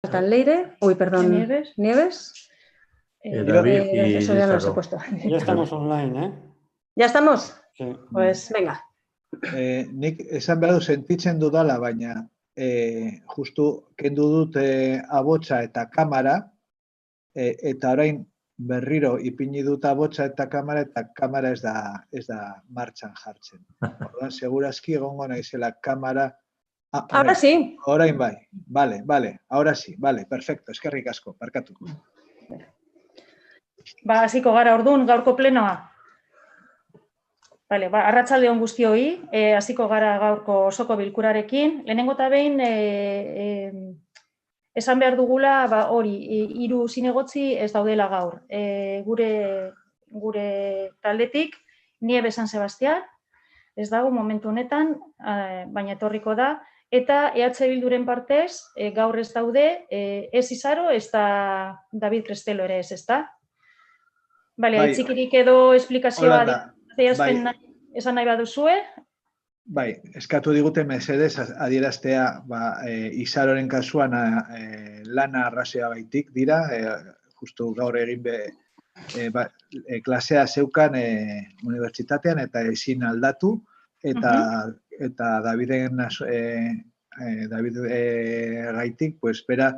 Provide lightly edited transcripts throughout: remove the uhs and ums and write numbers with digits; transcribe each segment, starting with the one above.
Faltan Leire, Nieves. David y eso ya no los he Lizardo. puesto. Ya estamos online, ¿eh? ¿Ya estamos? Sí. Pues venga. Nik esan behar du sentitzen dudala, baina justu kendu dut abotsa eta kamera, eta orain berriro ipini dut abotsa eta kamera ez da martxan jartzen. Orduan, segurazki egongo naizela kamera. Ahora sí. Orain bai. Vale. Ahora sí. Vale, perfecto. Eskerrik asko, barkatu. Hasiko gara orduan gaurko plenoa. Arratsalde on guztioi, hasiko gara gaurko osoko bilkurarekin. Lehenengo eta behin esan behar dugula hori, 3 zinegotzi ez daudela gaur. Gure taldetik, Nieves San Sebastián, ez dago momentu honetan, baina etorriko da, eta EH Bilduren partez, gaur ez daude, ez Izaro, ez da David Crestelo ere ez, ezta? Txikirik edo esplikazioa esan nahi baduzue? Bai, eskatu digute mesedez adieraztea Izaroren kasuan lana arrazoia baitik dira, justu gaur egin klasea zeukan unibertsitatean eta ezin aldatu, eta David gaitik, bera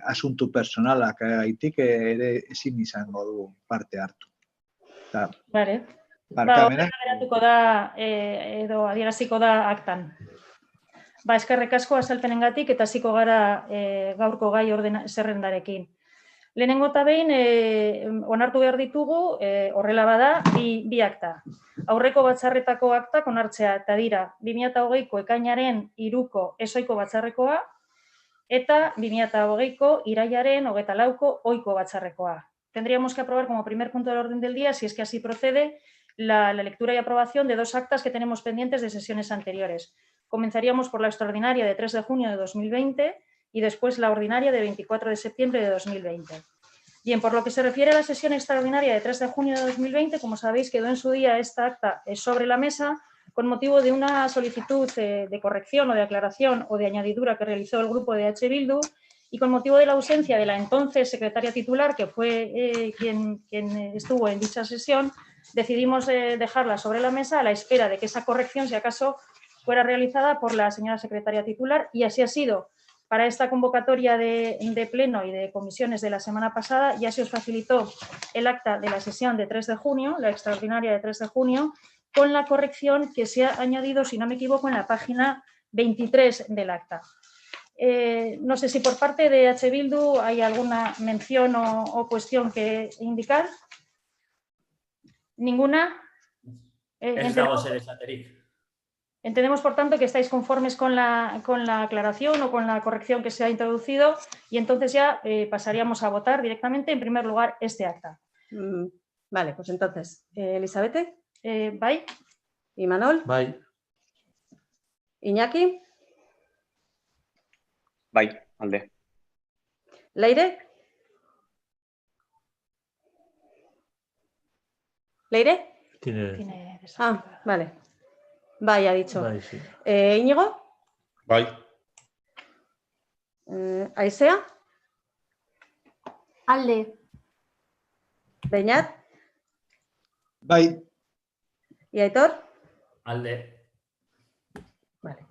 asuntu personalak gaitik ere ezin izango du parte hartu. Bale. Barkamena. Geratuko da, edo adieraziko da aktan. Eskerrik asko azalpenengatik eta hasiko gara gaurko gai zerrendarekin. Lehenengo eta behin, onartu behar ditugu, horrela bada, bi akta. Aurreko batzarretako aktak onartzea eta dira 2020ko ekainaren 3ko ezoiko batzarrekoa eta 2020ko irailaren 24ko ohiko batzarrekoa. Tendríamos que aprobar como primer punto del orden del día, si es que así procede, la lectura y aprobación de 2 actas que tenemos pendientes de sesiones anteriores. Comenzaríamos por la extraordinaria de 3 de junio de 2020 y después la ordinaria de 24 de septiembre de 2020. Bien, por lo que se refiere a la sesión extraordinaria de 3 de junio de 2020, como sabéis, quedó en su día esta acta sobre la mesa con motivo de una solicitud de corrección o de aclaración o de añadidura que realizó el grupo de EH Bildu y con motivo de la ausencia de la entonces secretaria titular, que fue quien estuvo en dicha sesión, decidimos dejarla sobre la mesa a la espera de que esa corrección, si acaso, fuera realizada por la señora secretaria titular, y así ha sido. Para esta convocatoria de pleno y de comisiones de la semana pasada ya se os facilitó el acta de la sesión de 3 de junio, la extraordinaria de 3 de junio, con la corrección que se ha añadido, si no me equivoco, en la página 23 del acta. No sé si por parte de EH Bildu hay alguna mención o cuestión que indicar. ¿Ninguna? Entendemos, por tanto, que estáis conformes con la aclaración o con la corrección que se ha introducido y entonces ya pasaríamos a votar directamente, en primer lugar, este acta. Vale, pues entonces, Elisabete. Bai. Imanol. Bai. Iñaki. Bai, alde. Leire. ¿Leire? Tiene... Vale. Bai, ha dicho. Bai, sí. Íñigo. Bai. Aizea. Alde. Beñat. Bai. ¿Y Aitor? Alde. Vale.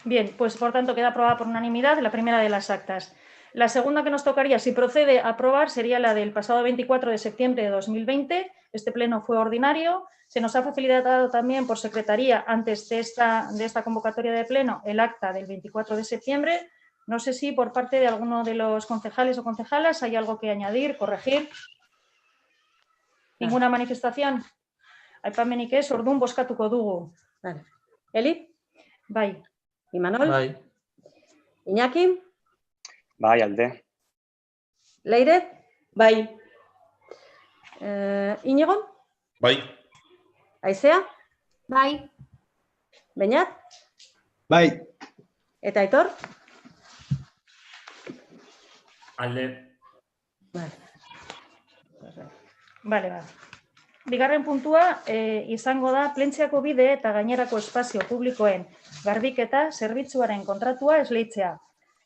Bien, pues por tanto queda aprobada por unanimidad la primera de las actas. La segunda que nos tocaría, si procede a aprobar, sería la del pasado 24 de septiembre de 2020. Este pleno fue ordinario. Se nos ha facilitado también por secretaría, antes de esta convocatoria de pleno, el acta del 24 de septiembre. No sé si por parte de alguno de los concejales o concejalas hay algo que añadir, corregir. ¿Ninguna manifestación? Aipamenik ez, orduan bozkatuko dugu. Vale. Eli? Bai. Imanol? Bai. Iñaki? Bai, alde. Leire? Bai. Íñigo? Bai. Aizea? Bai. Beñat? Bai. Eta Aitor? Alde. Vale. Bigarren puntua izango da plentziako bide eta gainerako espazio publikoen garbiketa zerbitzuaren kontratua esleitzea.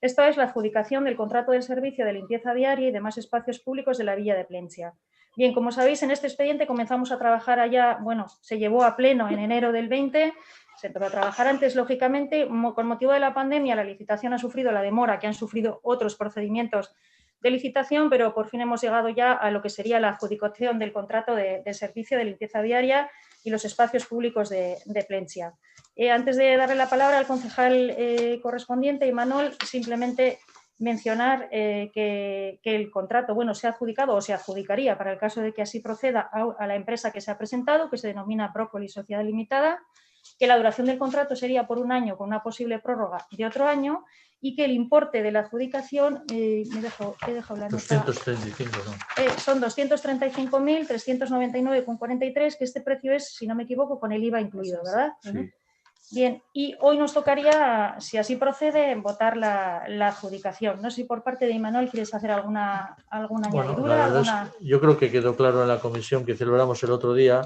Esto es la adjudicación del contrato del servicio de limpieza diaria y demás espacios públicos de la Villa de Plencia. Bien, como sabéis, en este expediente comenzamos a trabajar allá, bueno, se llevó a pleno en enero del 20, se empezó a trabajar antes, lógicamente, con motivo de la pandemia, la licitación ha sufrido la demora que han sufrido otros procedimientos de licitación, pero por fin hemos llegado ya a lo que sería la adjudicación del contrato de servicio de limpieza diaria y los espacios públicos de Plencia. Antes de darle la palabra al concejal correspondiente, Imanol, simplemente mencionar que el contrato, bueno, se ha adjudicado o se adjudicaría para el caso de que así proceda a la empresa que se ha presentado, que se denomina Brócoli Sociedad Limitada, que la duración del contrato sería por un año con una posible prórroga de otro año y que el importe de la adjudicación, he dejado la nota, 235, ¿no? son 235.399,43, que este precio es, si no me equivoco, con el IVA incluido, ¿verdad? Sí. Bien, y hoy nos tocaría, si así procede, votar la adjudicación. No sé si por parte de Imanol quieres hacer alguna Bueno, añadidura. la verdad yo creo que quedó claro en la comisión que celebramos el otro día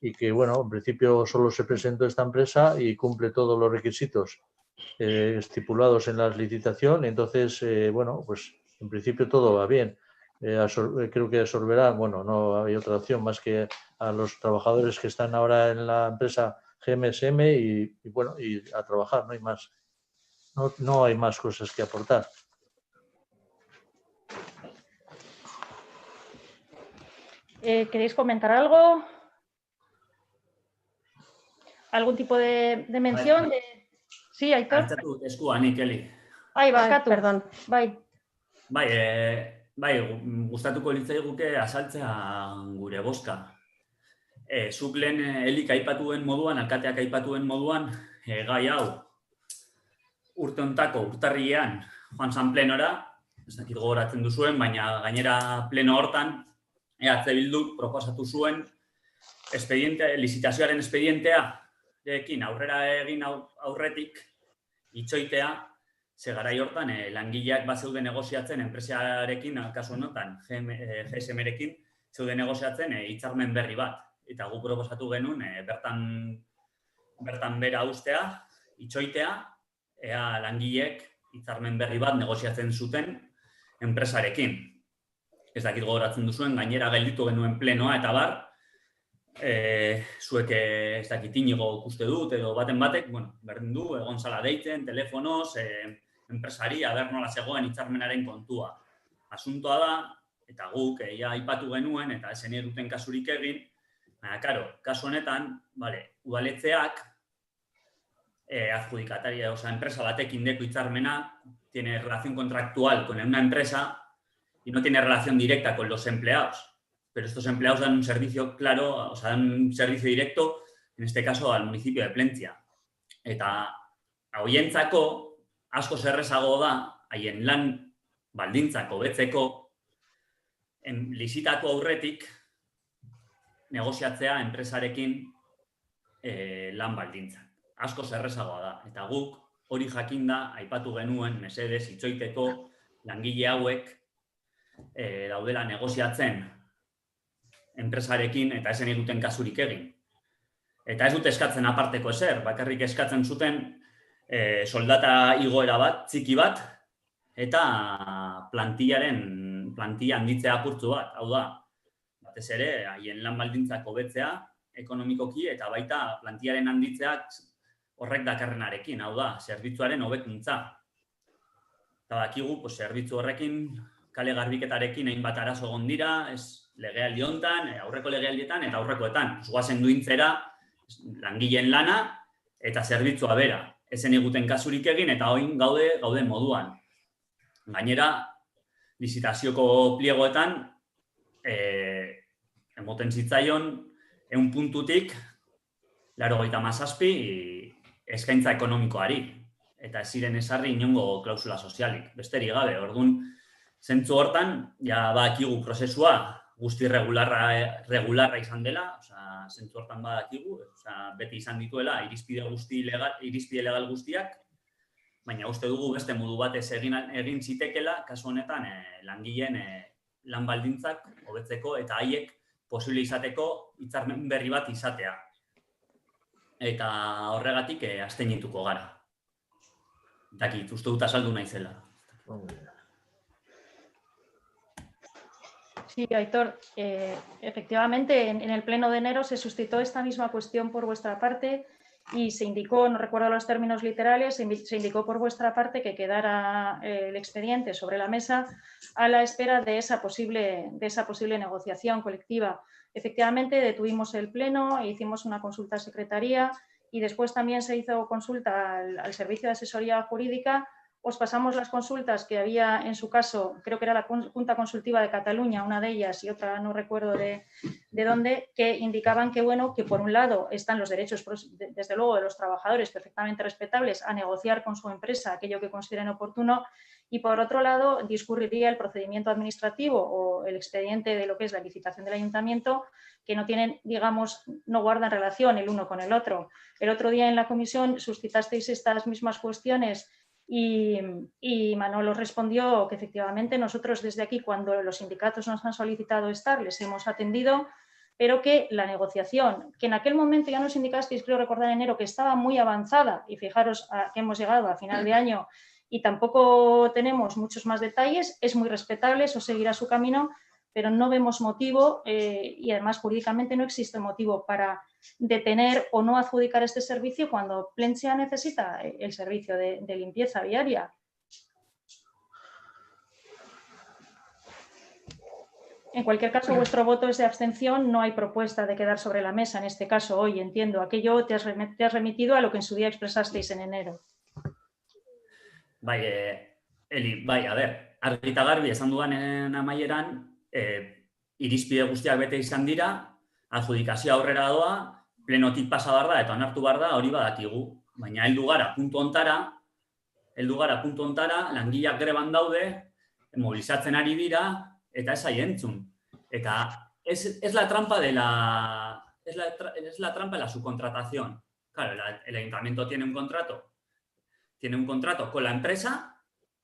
y que, bueno, en principio solo se presentó esta empresa y cumple todos los requisitos estipulados en la licitación. Entonces, bueno, pues en principio todo va bien. Creo que absorberá, bueno, no hay otra opción más que a los trabajadores que están ahora en la empresa GMSM y bueno, y a trabajar, no hay más. No hay más cosas que aportar. ¿Queréis comentar algo? ¿Algún tipo de mención? Sí, Aitor. Hartzatu eskua nik, Eli. Ai, barkatu. Perdón. Bai. Bai, gustatuko litzaiguke azaltzea gure bozka. Zuk lehen Elik aipatuen moduan, alkateak aipatuen moduan, gai hau urte hontako urtarrilean joan zan plenora, ez dakit gogoratzen duzuen, baina gainera pleno hortan EH Bilduk proposatu zuen lizitazioaren espedientearekin aurrera egin aurretik itxoitea, ze garai hortan langileak bat zeuden negoziatzen enpresarekin, kasu honetan GSM-rekin, zeuden negoziatzen hitzarmen berri bat. Eta gu proposatu genuen bertan bera ustea, itxoitea, ea langileek hitzarmen berri bat negoziatzen zuten enpresarekin. Ez dakit gogoratzen duzuen, gainera gelditu genuen plenoa eta bar, zuek ez dakit inigo ikuste dut edo baten batek, bueno, berdin du, egon zala deitzen, telefonoz, enpresari, aber nola zegoen hitzarmenaren kontua. Asuntoa da, eta guk aipatu genuen, eta esen eruten kasurik egin, baina, karo, kasu honetan, udaletzeak adjudicataria, empresa batekin deko hitzarmena, tiene relación contractual con una empresa y no tiene relación directa con los empleados. Pero estos empleados dan un servicio claro, dan un servicio directo, en este caso, al municipio de Plencia. Eta horientzako asko zerrezago da, haien lan baldintzak hobetzeko, lizitatu aurretik, negoziatzea enpresarekin lan baldintzak. Asko zerrezagoa da. Eta guk hori jakinda aipatu genuen mesedez itxoiteko langile hauek daudela negoziatzen enpresarekin eta esen egiten kasurik egin. Eta ez dute eskatzen aparteko ezer, bakarrik eskatzen zuten soldata igoera bat, txiki bat, eta plantilla handitzea apurtzu bat. Hau da, batez ere, haien lan baldintzak hobetzea, ekonomikoki, eta baita plantillaren handitzeak horrek dakarrenarekin, hau da, zerbitzuaren hobekuntza. Eta dakigu, zerbitzu horrekin, kale garbiketarekin hainbat arazo egon dira, ez legealdi hontan, aurreko legealdietan eta aurrekoetan. Goazen duintzera, langileen lana eta zerbitzua bera. Ezen eguten kasurik egin eta oin gaude moduan. Gainera, lizitazioko pliegoetan, emoten zitzaion, 100 puntutik, 97 eskaintza ekonomikoari. Eta ez ziren esarri inongo klausula sozialik. Besterik gabe, orduan, zentzu hortan, ja badakigu prozesua guzti regularra izan dela, zentzu hortan badakigu, beti izan dituela irizpide legal guztiak, baina uste dugu beste modu batez egin zitekela, kasu honetan langileen lan baldintzak hobetzeko eta haiek posible izateko hitzarmen berri bat izatea. Eta horregatik abstenituko gara. Dakit, uste dut azaldu naizela. Sí, Aitor, efectivamente en el pleno de enero se suscitó esta misma cuestión por vuestra parte y se indicó, no recuerdo los términos literales, se indicó por vuestra parte que quedara el expediente sobre la mesa a la espera de esa posible negociación colectiva. Efectivamente, detuvimos el pleno e hicimos una consulta a secretaría y después también se hizo consulta al Servicio de Asesoría Jurídica. Os pasamos las consultas que había en su caso, creo que era la Junta Consultiva de Cataluña, una de ellas, y otra no recuerdo de dónde, que indicaban que, bueno, que por un lado están los derechos, desde luego, de los trabajadores perfectamente respetables a negociar con su empresa aquello que consideren oportuno, y por otro lado discurriría el procedimiento administrativo o el expediente de lo que es la licitación del ayuntamiento, que no tienen, digamos, no guardan relación el uno con el otro. El otro día en la comisión suscitasteis estas mismas cuestiones y Manolo respondió que efectivamente nosotros desde aquí, cuando los sindicatos nos han solicitado estar, les hemos atendido, pero que la negociación, que en aquel momento ya nos indicasteis, creo recordar en enero, que estaba muy avanzada, y fijaros que hemos llegado a final de año y tampoco tenemos muchos más detalles, es muy respetable, eso seguirá su camino, pero no vemos motivo y además jurídicamente no existe motivo para detener o no adjudicar este servicio cuando Plentzia necesita el servicio de limpieza viaria. En cualquier caso, vuestro voto es de abstención, no hay propuesta de quedar sobre la mesa en este caso hoy, entiendo. Aquello te has remitido a lo que en su día expresasteis en enero. Bai, Eli, bai, a ber, argi eta garbi esan dudanen amaieran, irizpide guztiak bete izan dira, adjudikazioa aurrera doa, plenotik pasa behar da eta onartu behar da, hori badakigu. Baina heldu gara puntu hontara, langileak greban daude, mobilizatzen ari dira, eta ez ai entzun. Eta es la trampa de la subcontratación. Claro, el ayuntamiento tiene un contrato con la empresa,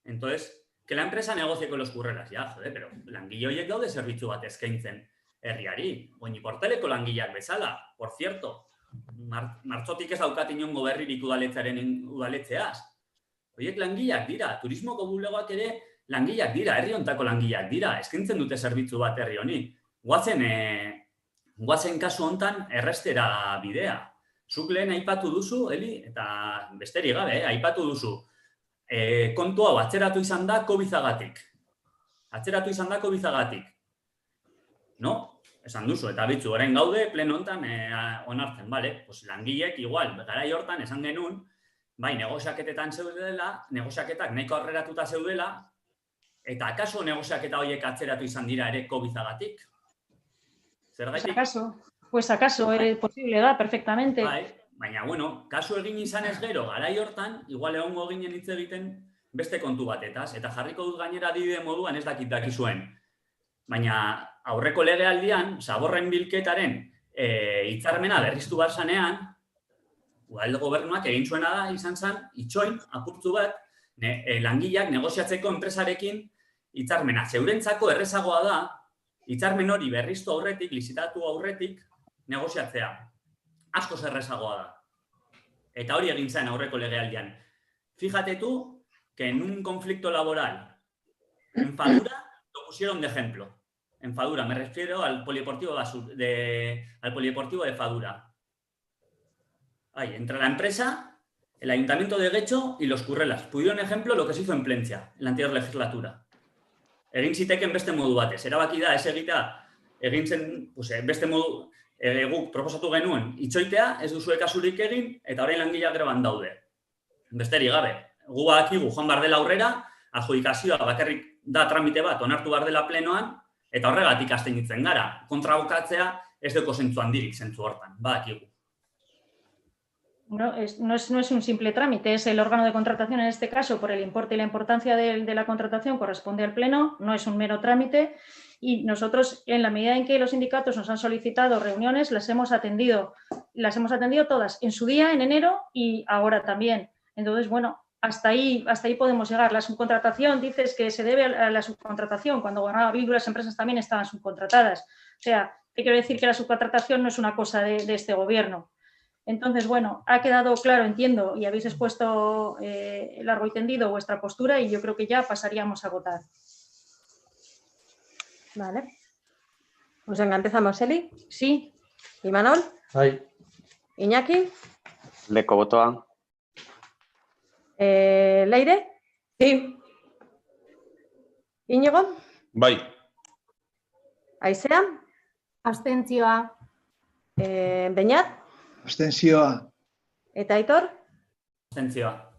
entonces, que la empresa negocie con los currelas. Ya, joder, pero langile horiek daude zerbitzu bat eskaintzen herriari. Oini porteleko langileak bezala, por cierto. Martxotik ez daukat inongo berririk udaletzeaz. Horiek langileak dira, turismoko bulegoak ere langileak dira, herri hontako langileak dira, eskaintzen dute zerbitzu bat herri honi. Guazen kasu hontan errestera bidea. Zuk lehen aipatu duzu, Eli, eta besterik gabe, aipatu duzu. Kontu hau atzeratu izan da COVID-agatik. No? Esan duzu, eta bitzu, orain gaude, pleno hontan onartzen, bale? Pues langilek, igual, garai hortan esan genuen, bai, negoziaketetan zeudela, negoziaketak nahiko aurreratuta zeudela, eta akaso negoziaketa horiek atzeratu izan dira ere COVID-agatik? Zergatik? Pues acaso, posible da, perfectamente. Bai, baina, bueno, kasu egin izan ez gero, garai hortan, igual egongo ginen hitz egiten beste kontu batetaz, eta jarriko dut gainera adibide moduan ez dakizuen. Baina, aurreko legealdian, zaborren bilketaren hitzarmena berriztu behar zanean, udal gobernuak egin zuena da, izan zen, itxoin, apurtu bat, langileak negoziatzeko enpresarekin hitzarmena. Zeurentzako errezagoa da, hitzarmen hori berriztu aurretik, lizitatu aurretik, negoziatzea. Askoz errezagoa da. Eta hori egin zen aurreko legealdian. Fíjate tú que en un conflicto laboral, en Fadura, lo pusieron de ejemplo. En Fadura, me refiero al polideportivo de Fadura. Ahí, entre la empresa, el ayuntamiento de Getxo y los currelas. Pusieron ejemplo lo que se hizo en Plentzia, en la anterior legislatura. Egin ziteken beste modu batez. Erabaki da, ez egita, egin zen, beste modu, guk proposatu genuen itxoitea, ez duzue kasurik egin, eta orain langileak greban daude. Besterik gabe, gu badakigu joan behar dela aurrera, adjudikazioa bakarrik da tramite bat, onartu behar dela plenoan, eta horregatik hasten ditzen gara. Kontrabokatzea ez deko zentzu handirik zentzu hortan, badakigu. No es un simple trámite, es el órgano de contratación en este caso, por el importe y la importancia de la contratación corresponde al Pleno, no es un mero trámite y nosotros, en la medida en que los sindicatos nos han solicitado reuniones, las hemos atendido todas, en su día, en enero y ahora también. Entonces, bueno, hasta ahí podemos llegar. La subcontratación, dices que se debe a la subcontratación, cuando gobernaba Bildu las empresas también estaban subcontratadas. O sea, ¿qué quiero decir? Que la subcontratación no es una cosa de este gobierno. Entonces, bueno, ha quedado claro, entiendo, y habéis expuesto largo y tendido vuestra postura y yo creo que ya pasaríamos a votar. Vale. Pues venga, empezamos. Eli, Sí, Imanol, Bai. Iñaki, Aldeko botoa. Leire, Sí. Iñigo, Bai. Aizea, Abstentzioa. Beñat, Abstentzioa. eta Aitor. Abstentzioa.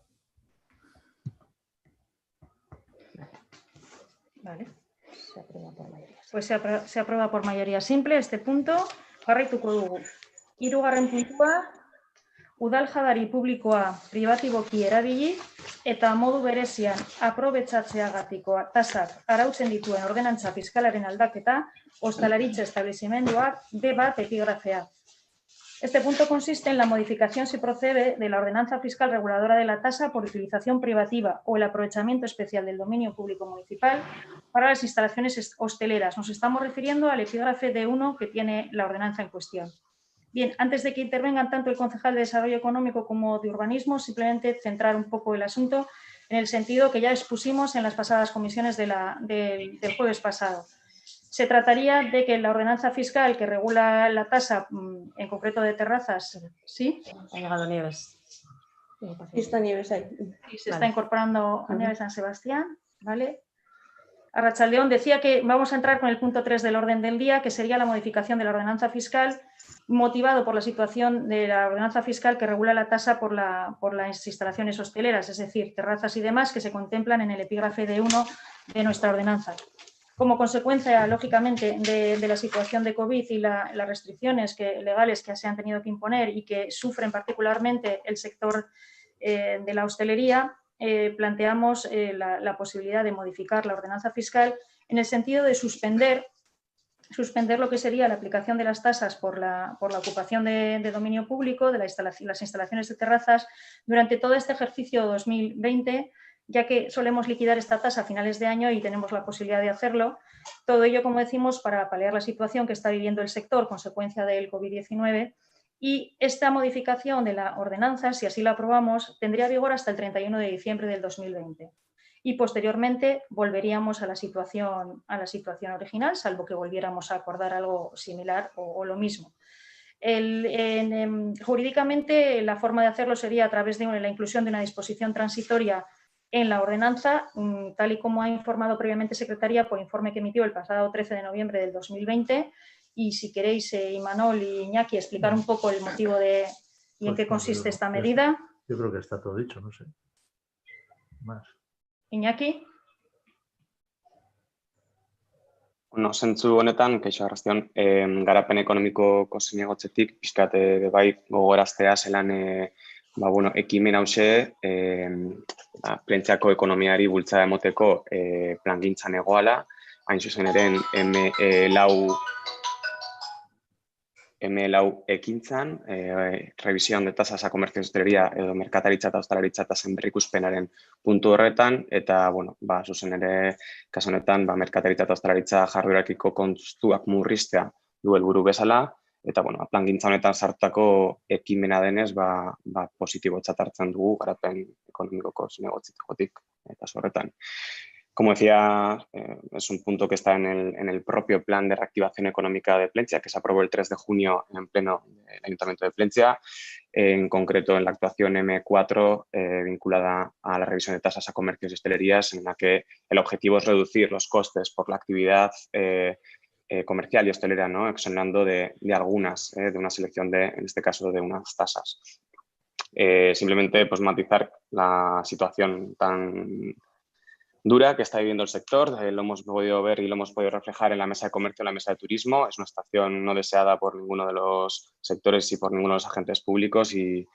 vale. Pues se aprueba por mayoría simple este punto. Jarraituko dugu. 3. puntua, udal jabari publikoa pribatiboki erabili eta modu berezian aprobetxatzeagatiko tasak arautzen dituen ordenantza fiskalaren aldaketa, ostalaritza establezimenduak D1 epigrafea. Este punto consiste en la modificación, si procede, de la ordenanza fiscal reguladora de la tasa por utilización privativa o el aprovechamiento especial del dominio público municipal para las instalaciones hosteleras. Nos estamos refiriendo al epígrafe D1 que tiene la ordenanza en cuestión. Bien, antes de que intervengan tanto el concejal de Desarrollo Económico como de Urbanismo, simplemente centrar un poco el asunto en el sentido que ya expusimos en las pasadas comisiones del jueves pasado. Se trataría de que la ordenanza fiscal que regula la tasa, en concreto de terrazas, ¿sí? Ha llegado Nieves. Y está Nieves ahí. Y se Vale. está incorporando a Nieves San Sebastián, ¿vale? Arratsaldeon decía que vamos a entrar con el punto 3 del orden del día, que sería la modificación de la ordenanza fiscal, motivado por la situación de la ordenanza fiscal que regula la tasa por las instalaciones hosteleras, es decir, terrazas y demás que se contemplan en el epígrafe D1 de nuestra ordenanza. Como consecuencia, lógicamente, de la situación de COVID y las restricciones legales que se han tenido que imponer y que sufren particularmente el sector de la hostelería, planteamos la posibilidad de modificar la ordenanza fiscal en el sentido de suspender lo que sería la aplicación de las tasas por la ocupación de dominio público de las instalaciones de terrazas durante todo este ejercicio 2020, ya que solemos liquidar esta tasa a finales de año y tenemos la posibilidad de hacerlo. Todo ello, como decimos, para paliar la situación que está viviendo el sector consecuencia del COVID-19. Y esta modificación de la ordenanza, si así la aprobamos, tendría vigor hasta el 31 de diciembre del 2020. Y posteriormente volveríamos a la situación original, salvo que volviéramos a acordar algo similar o lo mismo. Jurídicamente, la forma de hacerlo sería a través de la inclusión de una disposición transitoria en la ordenanza, tal y como ha informado previamente Secretaría por informe que emitió el pasado 13 de noviembre del 2020. Y si queréis, Imanol y Iñaki, explicar un poco el motivo y en qué consiste esta medida. Yo creo que está todo dicho, no sé. Más. Iñaki. Bueno, zentzu honetan, kaixo arrastian, garapen ekonomikoko zinegotzetik, pixkat bai gogoraztea zelan ekimen hause plentziako ekonomiari bultzada emoteko plangintzan egoala, hain zuzen eren M4 ekintzan, revisión de tasas a comercio y hostelería edo merkataritza eta ostalaritza tasen berrikuspenaren puntu horretan, eta, zuzen ere, kasu honetan, merkataritza eta ostalaritza jarduerakiko kostuak murriztea du helburu bezala, eta, plangintza honetan sartutako ekimena denez, positibotzat hartzen dugu garapen ekonomikoko zinegotzetik eta horretan. Como decía, es un punto que está en el propio plan de reactivación económica de Plentzia, que se aprobó el 3 de junio en pleno del Ayuntamiento de Plentzia, en concreto en la actuación M4 vinculada a la revisión de tasas a comercios y hostelerías, en la que el objetivo es reducir los costes por la actividad comercial y hostelera, ¿no? Exonerando de algunas, de una selección en este caso, de unas tasas. Simplemente, matizar la situación tan dura que está viviendo el sector, lo hemos podido ver y lo hemos podido reflejar en la mesa de comercio, en la mesa de turismo. Es una situación no deseada por ninguno de los sectores y por ninguno de los agentes públicos y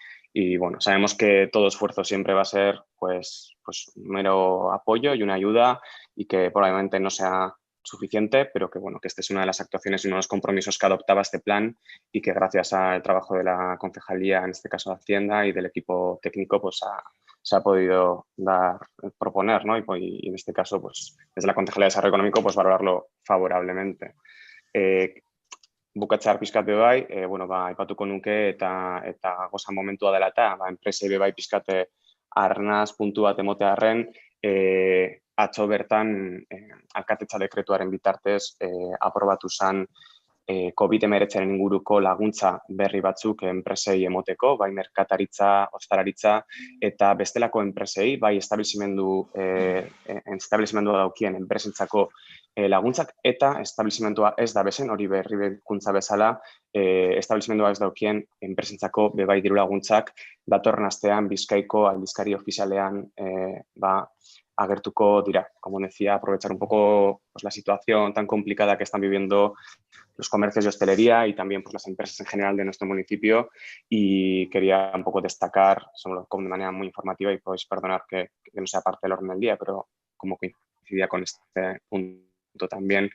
sabemos que todo esfuerzo siempre va a ser pues un mero apoyo y una ayuda y que probablemente no sea suficiente, pero que esta es una de las actuaciones y uno de los compromisos que adoptaba este plan y que gracias al trabajo de la concejalía, en este caso de Hacienda, y del equipo técnico, se ha podido proponer, ¿no? Y en este caso, desde la Concejalía de Desarrollo Económico, valorarlo favorablemente. bukatzar pizkate bai, aipatuko nuke eta gozan momentua dela eta enpresei bai pizkate arnaz puntu bat emotearren, atzo bertan alkatetza dekretuaren bitartez aprobatu zen COVID-19 inguruko laguntza berri batzuk enpresei emoteko, bai merkataritza, ostalaritza eta bestelako enpresei, bai establizimendua daukien enpresentzako laguntzak eta establizimendua ez da bezen, hori berrikuntza bezala, establizimendua ez daukien enpresentzako bebai diru laguntzak datorren astean Bizkaiko aldizkari ofizialean agertuko dira. Como decía, aprovechar un poco pues, la situación tan complicada que están viviendo los comercios de hostelería y también pues, las empresas en general de nuestro municipio y quería un poco destacar, solo de manera muy informativa y podéis perdonar que no sea parte del orden del día, pero como coincidía con este punto también,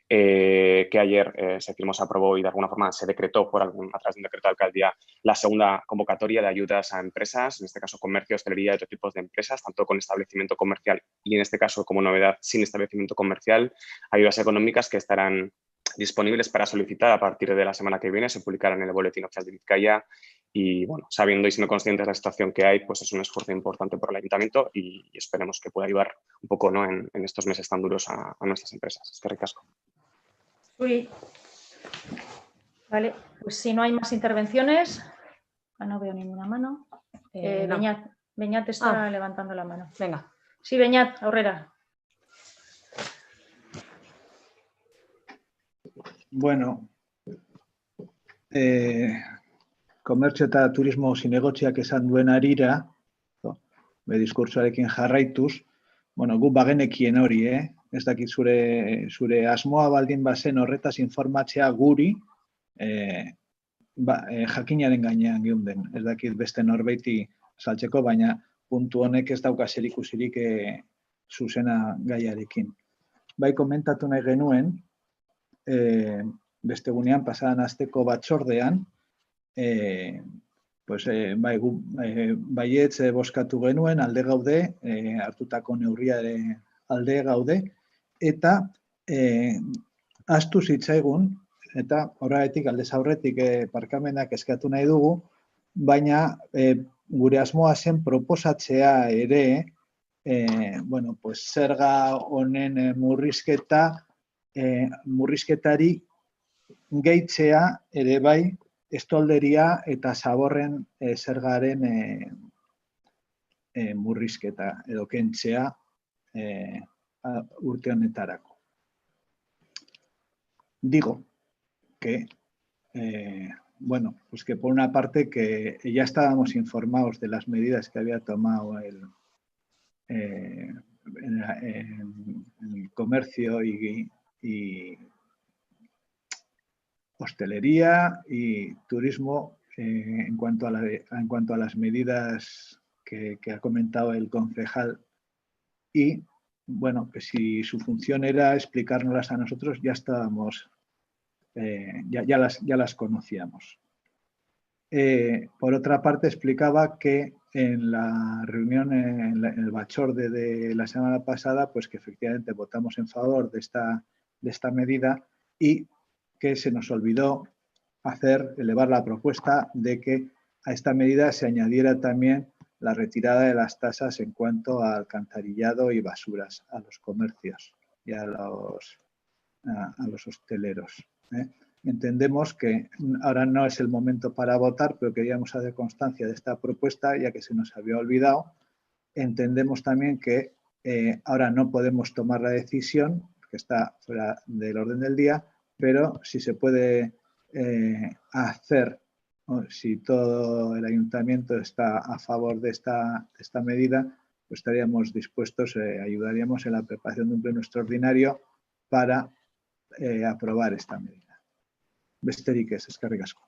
que ayer se firmó, se aprobó y de alguna forma se decretó a través de un decreto de alcaldía la segunda convocatoria de ayudas a empresas, en este caso comercio, hostelería y otros tipos de empresas, tanto con establecimiento comercial y en este caso como novedad sin establecimiento comercial, ayudas económicas que estarán disponibles para solicitar a partir de la semana que viene, se publicarán en el boletín oficial de Vizcaya y bueno, sabiendo y siendo conscientes de la situación que hay, pues es un esfuerzo importante por el ayuntamiento y esperemos que pueda ayudar un poco ¿no? en estos meses tan duros a nuestras empresas. Es que ricasco. Uy. Vale, pues si no hay más intervenciones, no veo ninguna mano. No. Beñat está levantando la mano. Venga. Sí, Beñat, aurrera. Bueno, komertzio eta turismo zinegotziak esan duen arira, diskurtsoarekin jarraituz, gu bagenekien hori, ez dakit zure asmoa baldin bazen horretaz informatzea guri, jakinaren gainean geunden, ez dakit beste norbeiti saltzeko, baina puntu honek ez dauka zerikusirik zuzena gaiarekin. Bai komentatu nahi genuen, beste gunean, pasadan asteko batzordean, baietz bozkatu genuen, alde gaude, hartutako neurriare alde gaude, eta ahaztu zitzaigun, eta horregatik aldez aurretik barkamenak eskatu nahi dugu, baina gure asmoa zen proposatzea ere, zerga honen murrizketari gehitzea ere bai estolderia eta zaborren zergaren murrizketa edo kentzea urte honetarako. Digo que, que por una parte que ya estábamos informados de las medidas que había tomado el comercio y hostelería y turismo en cuanto a las medidas que ha comentado el concejal y, que si su función era explicárnoslas a nosotros, ya estábamos, ya las conocíamos. Por otra parte, explicaba que en la reunión, en el bachorde de la semana pasada, pues que efectivamente votamos en favor de esta medida y que se nos olvidó elevar la propuesta de que a esta medida se añadiera también la retirada de las tasas en cuanto a alcantarillado y basuras a los comercios y a los hosteleros. Entendemos que ahora no es el momento para votar, pero queríamos hacer constancia de esta propuesta, ya que se nos había olvidado. Entendemos también que ahora no podemos tomar la decisión, que está fuera del orden del día, pero si se puede hacer, si todo el ayuntamiento está a favor de esta medida, pues estaríamos dispuestos, ayudaríamos en la preparación de un pleno extraordinario para aprobar esta medida. Besterik ez, eskerrik asko.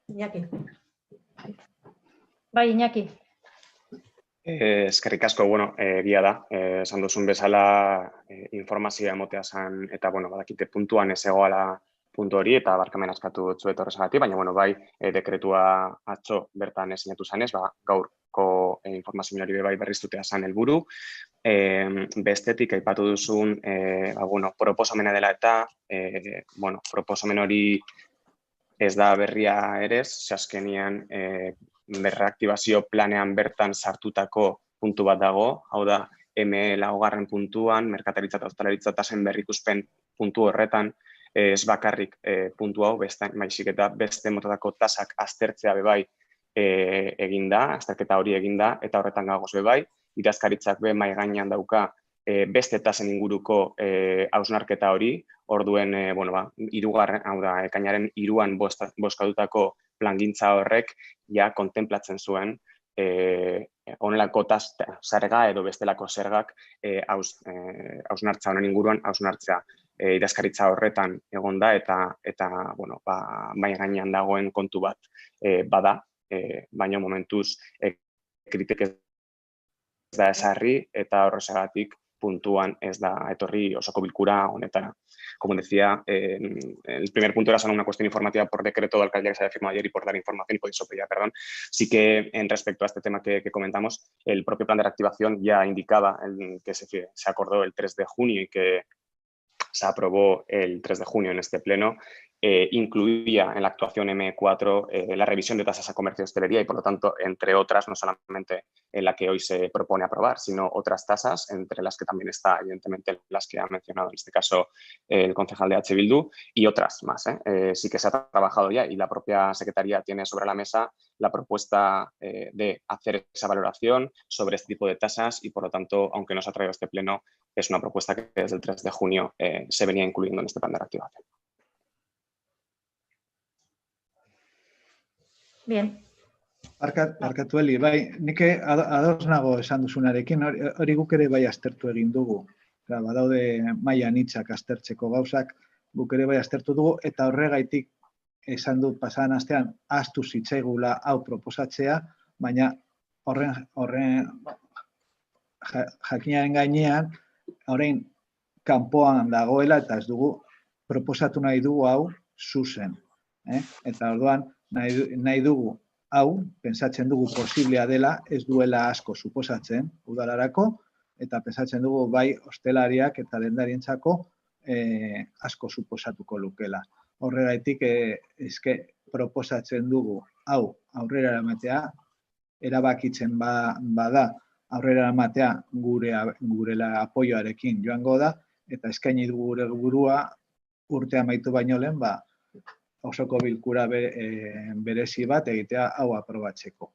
Iñaki. Bai, Iñaki. Eskerrik asko, egia da, esan duzun bezala informazioa emotea zen, eta, badakite puntuan ez egoala puntu hori, eta barkamen askatu zuet horrezagatik, baina, bai, dekretua atzo bertan sinatu zanez, gaur informazio hori bai berriztutea zen helburu. Bestetik aipatu duzun proposamena dela eta proposamen hori ez da berria ere, azkenean berreaktibazio planean bertan sartutako puntu bat dago, hau da, ME laugarren puntuan, merkataritza eta ostalaritza tasen berrikuspen puntu horretan, ez bakarrik puntu hau, baizik eta beste motatako tasak aztertzea bebai eginda, azterketa hori eginda, eta horretan gagoz bebai, idazkaritzak be mai gainean dauka beste tasen inguruko hausnarketa hori, orduen, hirugarren, hau da, ekainaren 3an bozkatutako plangintza horrek ja kontemplatzen zuen honelako zerga edo bestelako zergak hausnartza honen inguruan hausnartzea idazkaritza horretan egonda eta mai gainean dagoen kontu bat bada, baina momentuz kritik ez da esarri eta horrezagatik puntuan ez da etorri osoko bilkura honetara. Como decía, el primer punto era solo una cuestión informativa por decreto de alcaldía que se había firmado ayer y por dar información y por eso pedía perdón. Sí que en respecto a este tema que comentamos, el propio plan de reactivación ya indicaba que se acordó el 3 de junio y que se aprobó el 3 de junio en este pleno, incluía en la actuación M4 la revisión de tasas a comercio y hostelería y, por lo tanto, entre otras, no solamente en la que hoy se propone aprobar, sino otras tasas, entre las que también está, evidentemente, las que ha mencionado en este caso el concejal de H. Bildu y otras más. Sí que se ha trabajado ya y la propia Secretaría tiene sobre la mesa la propuesta de hacer esa valoración sobre este tipo de tasas y, por lo tanto, aunque no se ha traído este pleno, es una propuesta que desde el 3 de junio se venía incluyendo en este plan de reactivación. Bien. Barkatu Eli, bai, nik ados nago esan duzunarekin, hori guk ere bai aztertu egin dugu. Badaude maila anitzak aztertzeko gauzak, guk ere bai aztertu dugu, eta horregaitik esan dut pasadan astean ahaztu zitzaigula hau proposatzea, baina horren jakinaren gainean, orain kanpoan dagoela eta ez dugu proposatu nahi dugu hau zuzen. Eta orduan nahi dugu hau, pentsatzen dugu posiblea dela, ez duela asko suposatzen udalarako, eta pentsatzen dugu bai hostelariak eta dendarientzako asko suposatuko lukela. Horregaitik proposatzen dugu hau aurrera eramatea, erabakitzen bada aurrera eramatea gure apoioarekin joango da, eta eskaini dugu gure burua urte amaitu baino lehen, osoko bilkura berezi bat egitea hau aprobatzeko.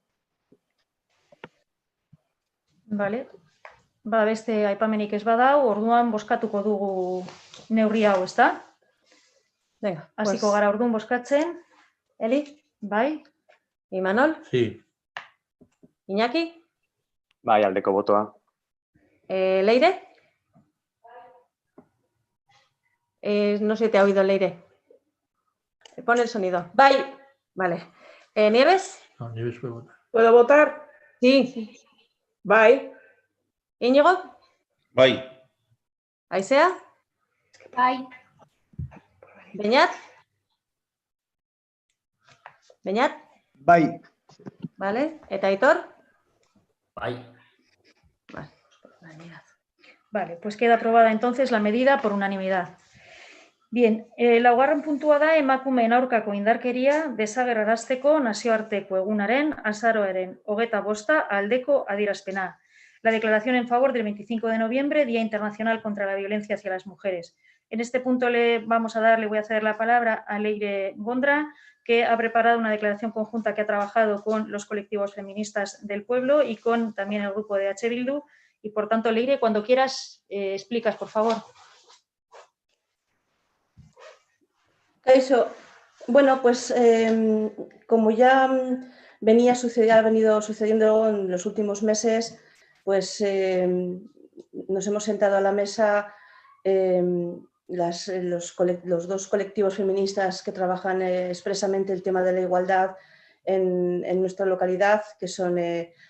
Bale. Beste aipamenik ez badau, orduan bozkatuko dugu neurri hau, ezta? Hasiko gara orduan bozkatzen. Eli? Bai. Imanol? Sí. Iñaki? Bai, aldeko botoa. Leire? No se te ha oído, Leire. Pon el sonido. Bai. Vale. ¿Nieves? No, Nieves puede votar. ¿Puedo votar? Sí. Bai. ¿Íñigo? Bai. ¿Aisea? Bai. ¿Beñat? ¿Beñat? Bai. Vale. ¿Eta Aitor? Bai. Vale, pues queda aprobada entonces la medida por unanimidad. Bien, laugarren puntua da emakumeen aurkako indarkeria desagerrarazteko nazioarteko egunaren azaroaren 25 aldeko adierazpena. La declaración en favor del 25 de noviembre, Día Internacional contra la Violencia hacia las Mujeres. En este punto le voy a ceder la palabra a Leire Gondra, que ha preparado una declaración conjunta que ha trabajado con los colectivos feministas del pueblo y con también el grupo de H. Bildu. Y por tanto, Leire, cuando quieras, explicas, por favor. Eso. Bueno, pues como ya ha venido sucediendo en los últimos meses, pues nos hemos sentado a la mesa los dos colectivos feministas que trabajan expresamente el tema de la igualdad en nuestra localidad, que son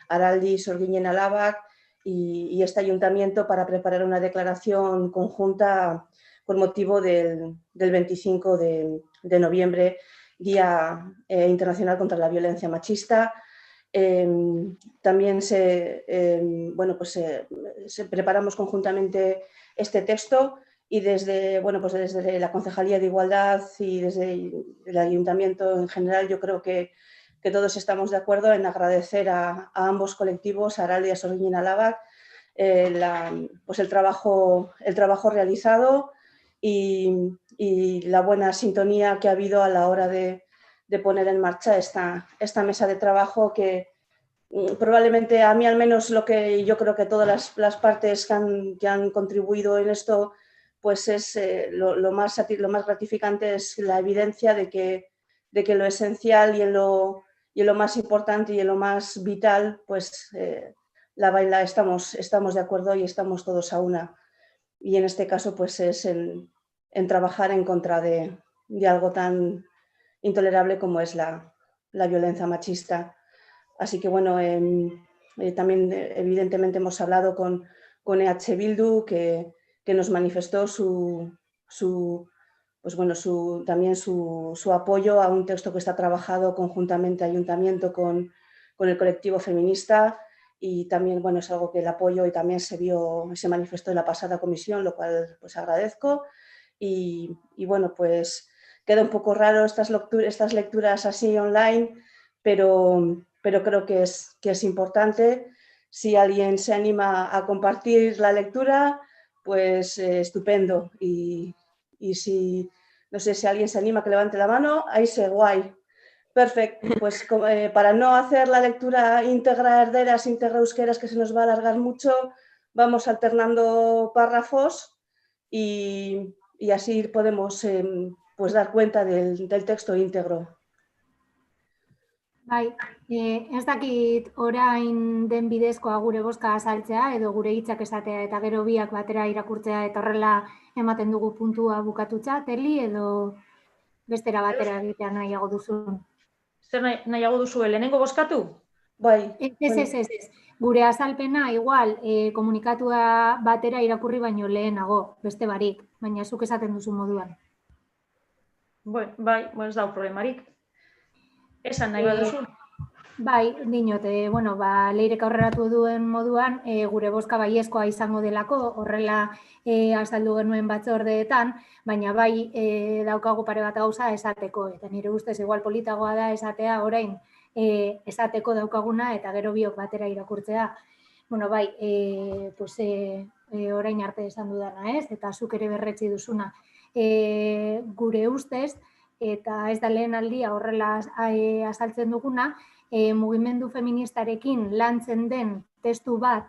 Araldi, Sorguiñen, Alábac y este ayuntamiento, para preparar una declaración conjunta con motivo del 25 de noviembre, Día Internacional contra la Violencia Machista. También preparamos conjuntamente este texto y desde la Concejalía de Igualdad y desde el Ayuntamiento en general, yo creo que todos estamos de acuerdo en agradecer a ambos colectivos, a Araldi y a Sorgin Alábac, el trabajo realizado y la buena sintonía que ha habido a la hora de poner en marcha esta mesa de trabajo que probablemente, a mí al menos, lo que yo creo que todas las partes que han contribuido en esto, pues es lo más gratificante es la evidencia de que lo esencial y en lo más importante y en lo más vital, pues estamos de acuerdo y estamos todos a una. Y en este caso, pues es en trabajar en contra de algo tan intolerable como es la violencia machista. Así que bueno, también evidentemente hemos hablado con EH Bildu, que nos manifestó también su apoyo a un texto que está trabajado conjuntamente Ayuntamiento con el colectivo feminista, y también es algo que el apoyo y también se manifestó en la pasada comisión, lo cual pues agradezco. Y bueno, pues queda un poco raro estas lecturas así online, pero creo que es importante. Si alguien se anima a compartir la lectura, pues estupendo. Y si, no sé, si alguien se anima, que levante la mano, ahí se guay. Perfecto, pues para no hacer la lectura íntegra herderas, íntegra euskeras, que se nos va a alargar mucho, vamos alternando párrafos y así podemos pues dar cuenta del texto íntegro. Bai, ez dakit orain den bidezkoa gure bozka azaltzea edo gure hitzak esatea eta gero biak batera irakurtzea eta horrela ematen dugu puntua bukatutza, Teli, edo bestera batera egitea nahiago duzun. Zer nahiago duzu, lehenengo bozkatu? Bai. Ez. Gure azalpena, igual, komunikatua batera irakurri baino lehenago, beste barik, baina zuk esaten duzu moduan. Bai, ez dau problemarik. Esan nahi baduzu. Bai, dinote, Leirek aurreratu duen moduan, gure bozka baiezkoa izango delako, horrela azaldu genuen batzordeetan, baina bai daukagu pare bat gauza esateko, eta nire ustez igual politagoa da esatea orain esateko daukaguna eta gero biok batera irakurtzea. Bai, orain arte esan dudana, ez? Eta zuk ere berretsi duzuna. Gure ustez, eta ez da lehen aldia horrela azaltzen duguna, mugimendu feministarekin lantzen den testu bat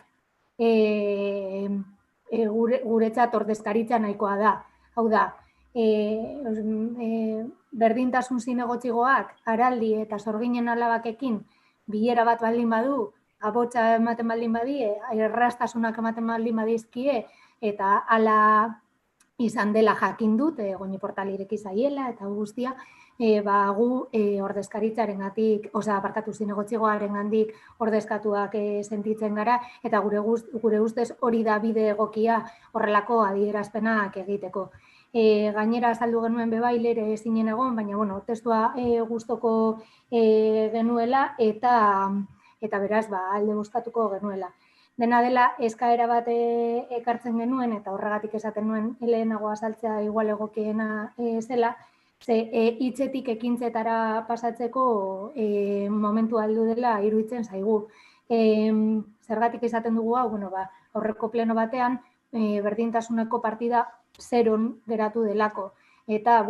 guretzat ordezkaritza nahikoa da. Hau da, berdintasun zinegotzigoak Araldi eta Sorginen Alabakekin bilera bat baldin badu, abotsa ematen baldin badie, errastasunak ematen baldin badizkie, eta hala izan dela jakin dut, Goñi portal ireki zaiela eta guztia, gu ordezkaritzarengatik, apartatu zinegotzigoarengandik ordezkatuak sentitzen gara, eta gure ustez hori da bide egokia horrelako adierazpenak egiteko. Gainera azaldu genuen bebai Leire zinen egon, baina testua gustoko genuela eta beraz alde bozkatuko genuela. Dena dela, eskaera bat ekartzen genuen, eta horregatik esaten nuen lehenago azaltzea igual egokiena zela, ze hitzetik ekintzetara pasatzeko momentu aldu dela iruditzen zaigu. Zergatik esaten dugu hau, aurreko pleno batean, berdintasuneko partida zeron geratu delako. Eta,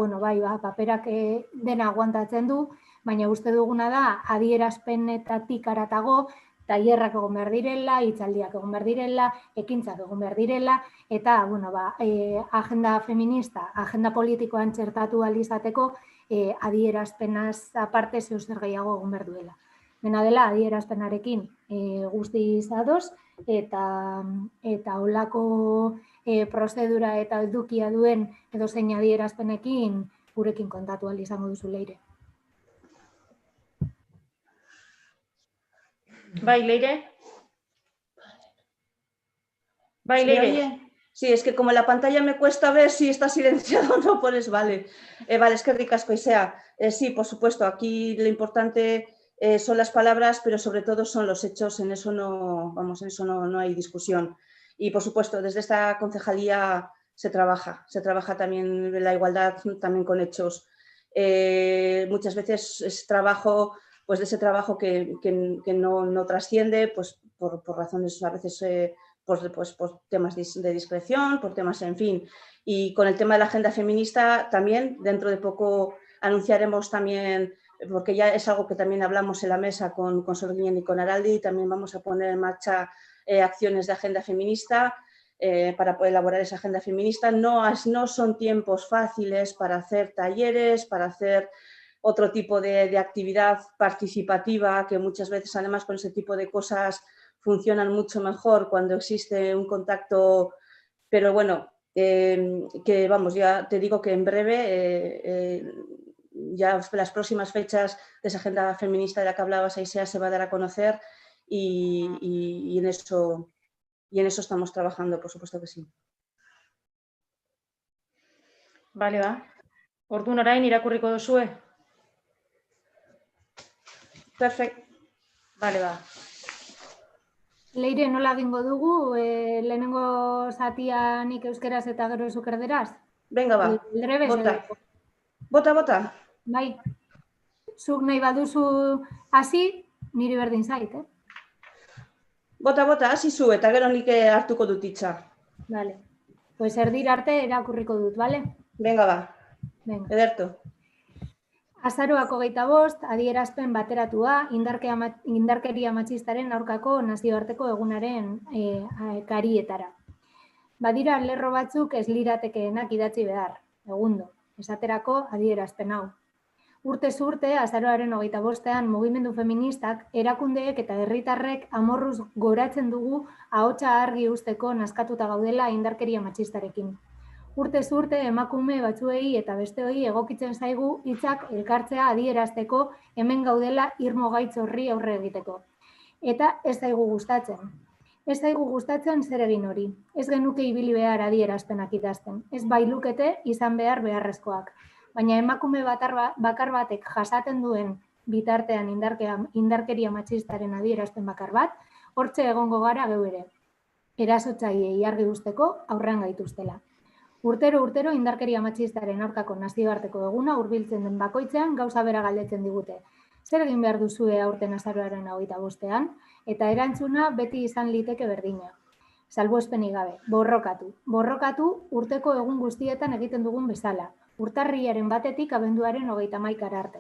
paperak dena aguantatzen du, baina uste duguna da, adierazpenetatik aratago, tailerrak egon behar direla, hitzaldiak egon behar direla, ekintzak egon behar direla, eta agenda feminista, agenda politikoan txertatu alizateko adierazpenaz aparte zeu zer gehiago egon behar duela. Dena dela, adierazpenarekin guztiz ados, eta holako prozedura eta edukia duen edo zein adierazpenekin gurekin kontatu izango duzu Leire. Bai, Leire. Sí, es que como la pantalla me cuesta ver si está silenciado o no, pues vale. Vale, es que ricasco y sea. Sí, por supuesto, aquí lo importante son las palabras, pero sobre todo son los hechos, en eso no hay discusión. Y por supuesto, desde esta concejalía se trabaja también la igualdad, también con hechos. Muchas veces es trabajo, pues de ese trabajo que no trasciende, pues por razones a veces, por temas de discreción, por temas, en fin. Y con el tema de la agenda feminista también, dentro de poco anunciaremos también, porque ya es algo que también hablamos en la mesa con Sorguiñen y con Araldi, también vamos a poner en marcha acciones de agenda feminista para poder elaborar esa agenda feminista. No son tiempos fáciles para hacer talleres, para hacer otro tipo de actividad participativa, que muchas veces además con ese tipo de cosas funcionan mucho mejor cuando existe un contacto, pero bueno, que vamos, ya te digo que en breve, ya las próximas fechas de esa agenda feminista de la que hablabas, Aisea, se va a dar a conocer y en eso estamos trabajando, por supuesto que sí. Bale, ba. Orduan orain irakurriko duzue? Perfecto. Bale, ba. Leire, nola egingo dugu, lehenengo zatia nik euskeraz eta gero zuk erderaz? Venga, ba, bota. Bai, zuk nahi baduzu hasi, niri berdin zait, Bota, hasi zu, eta gero nik hartuko dut hitza. Vale, pues erdira arte erakurriko dut, bale? Venga, ba, ederto. Azaroak 25, adierazpen bateratua, indarkeria matxistaren aurkako nazioarteko egunaren karietara. Badira lerro batzuk ez liratekeenak idatzi behar, egundo, esaterako adierazpen hau. Urtez urte, azaroaren 25ean mugimendu feministak, erakundeek eta herritarrek amorruz goratzen dugu ahotsa argi usteko nazkatuta gaudela indarkeria matxistarekin. Urtez urte emakume batzuei eta besteoi egokitzen zaigu hitzak elkartzea adierazteko hemen gaudela irmo gaitz horri aurre egiteko. Eta ez zaigu gustatzen. Ez zaigu gustatzen zer egin hori. Ez genuke ibili behar adierazpenak idazten. Ez bailukete izan behar beharrezkoak. Baina emakume bakar batek jasaten duen bitartean indarkeria matxistaren adierazpen bakar bat, hortxe egongo gara geu ere. Erasotzaileei argi usteko aurrean gaituztela. Urtero indarkeria matxistaren aurkako nazioarteko eguna hurbiltzen den bakoitzean gauza bera galdetzen digute. Zer egin behar duzue aurten azaroaren 25ean, eta erantzuna beti izan liteke berdina. Salbuespenik gabe, borrokatu. Borrokatu urteko egun guztietan egiten dugun bezala. Urtarrilaren batetik abenduaren 31 arte.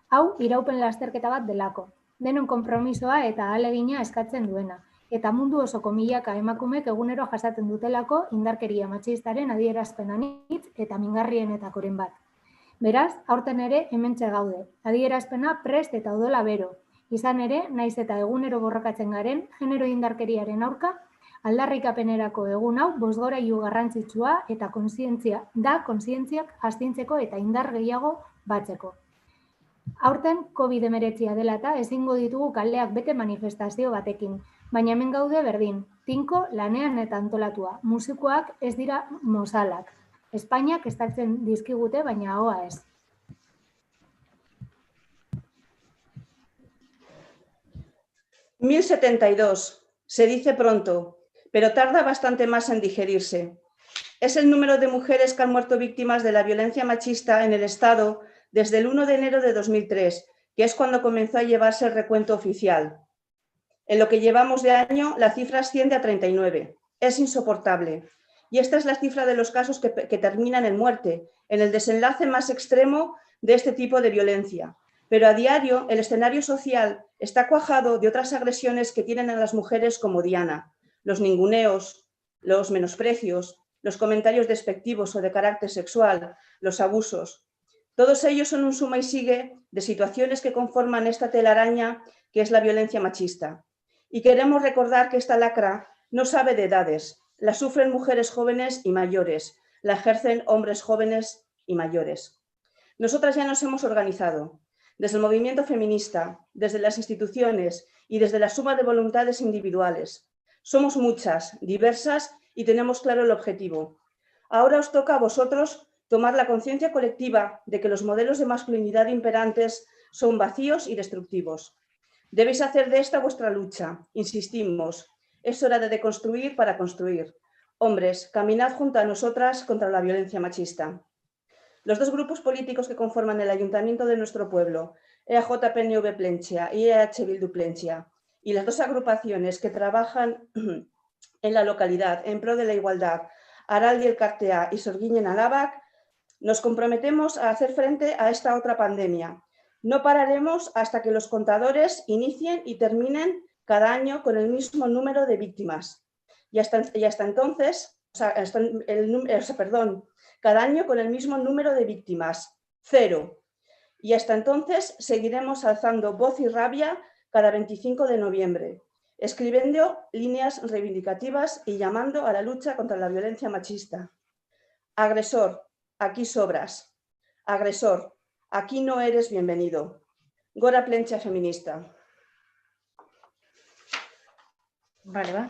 Hau, iraupen lasterketa bat delako. Denon konpromisoa eta ahalegina eskatzen duena. Eta mundu osoko milaka emakumek egunero jasaten dutelako indarkeria matxistaren adierazpen anitz eta mingarrienetakoren bat. Beraz, aurten ere hementxe gaude. Adierazpena prest eta odola bero. Izan ere, naiz eta egunero borrokatzen garen, genero indarkeriaren aurka, aldarrikapenerako egun hau bosgorailu garrantzitsua eta kontzientziak astintzeko eta indar gehiago batzeko. Aurten COVID-19 dela eta ezingo ditugu kaldeak bete manifestazio batekin, baina hemen gaude berdin, tinko lanean eta antolatua, musikoak ez dira mozalak. Espainiak estaltzen dizkigute, baina ahoa ez. «1072. Se dice pronto, pero tarda bastante más en digerirse. Es el número de mujeres que han muerto víctimas de la violencia machista en el Estado desde el 1 de enero de 2003, que es cuando comenzó a llevarse el recuento oficial. En lo que llevamos de año, la cifra asciende a 39. Es insoportable. Y esta es la cifra de los casos que terminan en muerte, en el desenlace más extremo de este tipo de violencia. Pero a diario el escenario social está cuajado de otras agresiones que tienen a las mujeres como diana. Los ninguneos, los menosprecios, los comentarios despectivos o de carácter sexual, los abusos. Todos ellos son un suma y sigue de situaciones que conforman esta telaraña que es la violencia machista. Y queremos recordar que esta lacra no sabe de edades, la sufren mujeres jóvenes y mayores, la ejercen hombres jóvenes y mayores. Nosotras ya nos hemos organizado, desde el movimiento feminista, desde las instituciones y desde la suma de voluntades individuales. Somos muchas, diversas y tenemos claro el objetivo. Ahora os toca a vosotros tomar la conciencia colectiva de que los modelos de masculinidad imperantes son vacíos y destructivos. Debéis hacer de esta vuestra lucha. Insistimos, es hora de deconstruir para construir. Hombres, caminad junto a nosotras contra la violencia machista. Los dos grupos políticos que conforman el ayuntamiento de nuestro pueblo, EAJ-PNV Plentzia y EH Bildu Plentzia, y las dos agrupaciones que trabajan en la localidad en pro de la igualdad, Araldi Elkartea y Sorginen Alabak, nos comprometemos a hacer frente a esta otra pandemia. No pararemos hasta que los contadores inicien y terminen cada año con el mismo número de víctimas. Y hasta entonces, cada año con el mismo número de víctimas, 0. Y hasta entonces seguiremos alzando voz y rabia cada 25 de noviembre, escribiendo líneas reivindicativas y llamando a la lucha contra la violencia machista. Agresor, aquí sobras. Agresor, aquí no eres bienvenido. Gora Plentzia feminista. Vale, ba.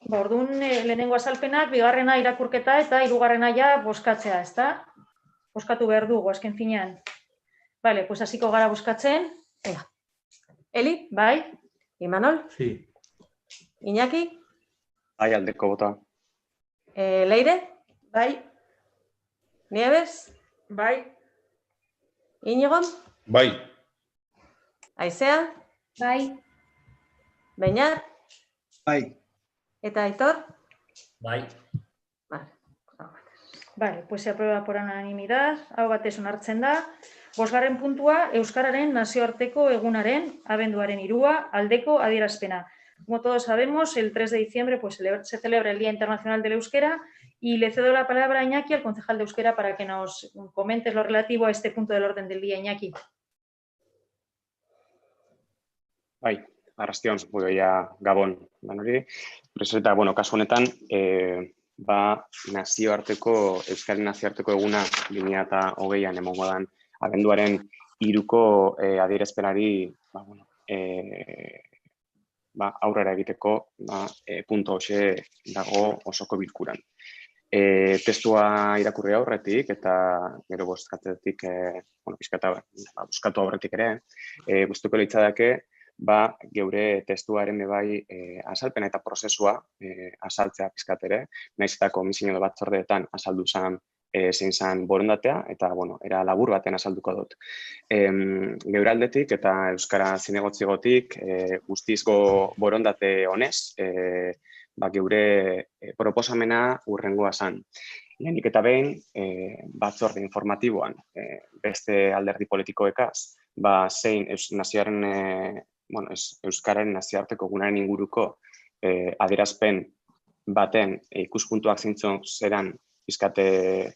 Orduan, lehenengo azalpenak, bigarrena irakurketa eta hirugarrena ja bozkatzea, ezta? Bozkatu behar dugu, azken finean. Vale, pues hasiko gara bozkatzen. Venga. Eli, Bai, Imanol, Sí. Iñaki, Bai, aldeko bota. Leire, Bai, Nieves, bai, Íñigo, Bai. Aizea, Bai, Beñat, Bai, eta Aitor. Bai. Vale, pues se aprueba por unanimidad, hau batez onartzen da. Bosgarren puntua, Euskararen nazioarteko egunaren, abenduaren 3, aldeko adierazpena. Como todos sabemos, el 3 de diciembre pues, se celebra el Día Internacional del Euskera y le cedo la palabra a Iñaki, al concejal de Euskera, para que nos comentes lo relativo a este punto del orden del día. Iñaki. Bai, arrastion, ja Gabon danori. Eta, bueno, kasu honetan, nazioarteko, Euskaren nazioarteko eguna 2020an emongo dan abenduaren 3ko adierazpenari aurrera egiteko punto hoxe dago osoko bilkuran. Testua irakurri aurretik eta gero bozkatzetik, bozkatu aurretik ere, guztuko litzadake, geure testuaren bai azalpena eta prozesua azaltzea pizkat ere, nahiz eta komisio batzordeetan azaldu zen zein zen borondatea, eta, era labur baten azalduko dut. Geure aldetik eta Euskara Zinegotzigotik guztizko borondate honez, geure proposamena urrengoa zen. Lehenik eta behin, batzorde informatiboan beste alderdi politikoekaz, zein Euskararen nazioarteko egunaren inguruko adierazpen baten ikuspuntuak zeintzon zeran pizkate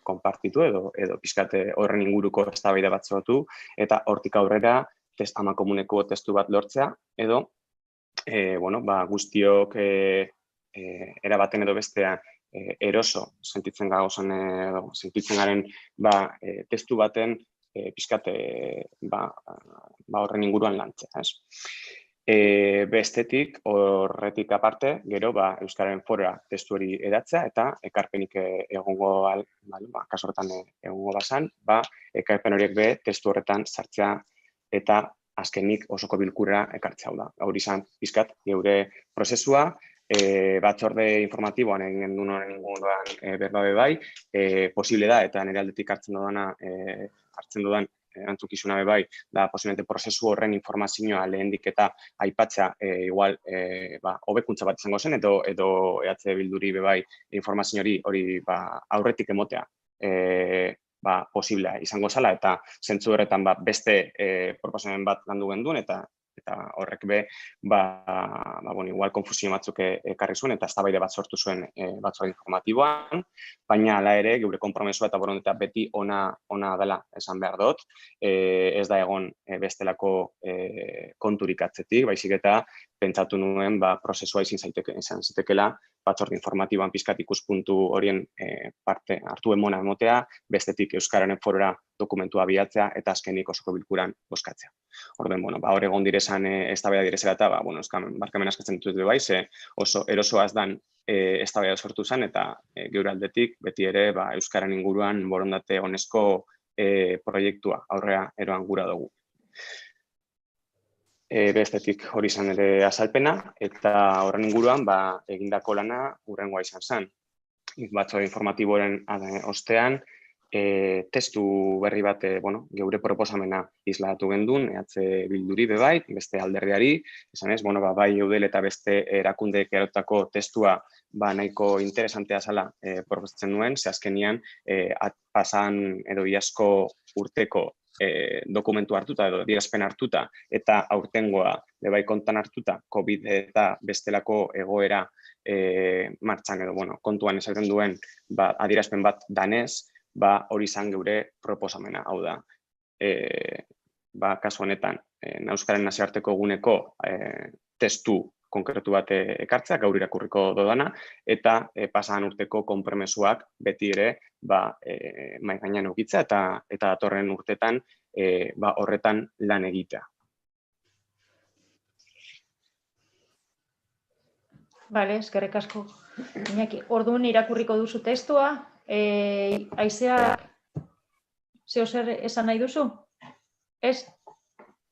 konpartitu edo pizkate horren inguruko eztabaida bat sortu eta hortik aurrera amakomuneko testu bat lortzea edo guztiok erabaten edo bestea eroso sentitzen garen testu baten pizkate horren inguruan lantzea. Bestetik, horretik aparte, gero Euskararen Forora testu hori edatzea eta ekarpenik egongo, kasu horretan egongo bazan, ekarpen horiek be testu horretan sartzea eta azkenik osoko bilkura ekartzea da. Hori izan pizkat geure prozesua, batzorde informatiboan egin duen horren inguruan berbabe bai, posible da eta nire aldetik hartzen dudan erantzukizuna bai, da posiblemente prozesu horren informazioa lehendik eta aipatzea igual hobekuntza bat izango zen edo EH Bilduri bai informazio hori aurretik emotea posiblea izango zala eta zentzu horretan beste proposamen bat landu genduen eta horrek be igual konfusio batzuk ekarri zuen eta eztabaida bat sortu zuen batzorde informatiboan, baina hala ere geure konpromesua eta borondatea beti ona dela esan behar dut, ez da egon bestelako konturik atzetik, baizik eta pentsatu nuen prozesua izan zitekela batzorde informatiboan pizkat ikuspuntu horien parte hartu emona emotea, bestetik Euskararen Forora dokumentua bilatzea eta azkenik osoko bilkuran bozkatzea. Orden, hor egon direzan eztabaida direzela eta barkamen askatzen ditut bai, ze oso erosoaz dan eztabaida sortu zen eta geure aldetik beti ere Euskararen inguruan borondate honezko proiektua aurrera eroan gura dugu. Bestetik hori izan ere azalpena, eta horren inguruan egindako lana hurrengoa izan zen. Batzorde informatiboren ostean, testu berri bat geure proposamena islatu gendun, EH Bilduri bebai, beste alderdiari, esanez, bai eudel eta beste erakundeek erotako testua nahiko interesantea zala proposatzen nuen, ze azkenian pasan edo iazko urteko dokumentu hartuta edo adierazpen hartuta eta aurtengoa bebai kontan hartuta COVID eta bestelako egoera martxan edo kontuan esaten duen adierazpen bat danez, hori izan geure proposamena. Hau da, kasu honetan, Euskaren Nazioarteko Eguneko testu konkretu bat ekartzea, gaur irakurriko dodana, eta pasan urteko konpromezuak beti ere mahai gainean edukitzea eta datorren urtetan horretan lan egitea. Bale, eskerrik asko. Iñaki, orduan irakurriko duzu testua, Aizeak zeo zer esan nahi duzu? Ez?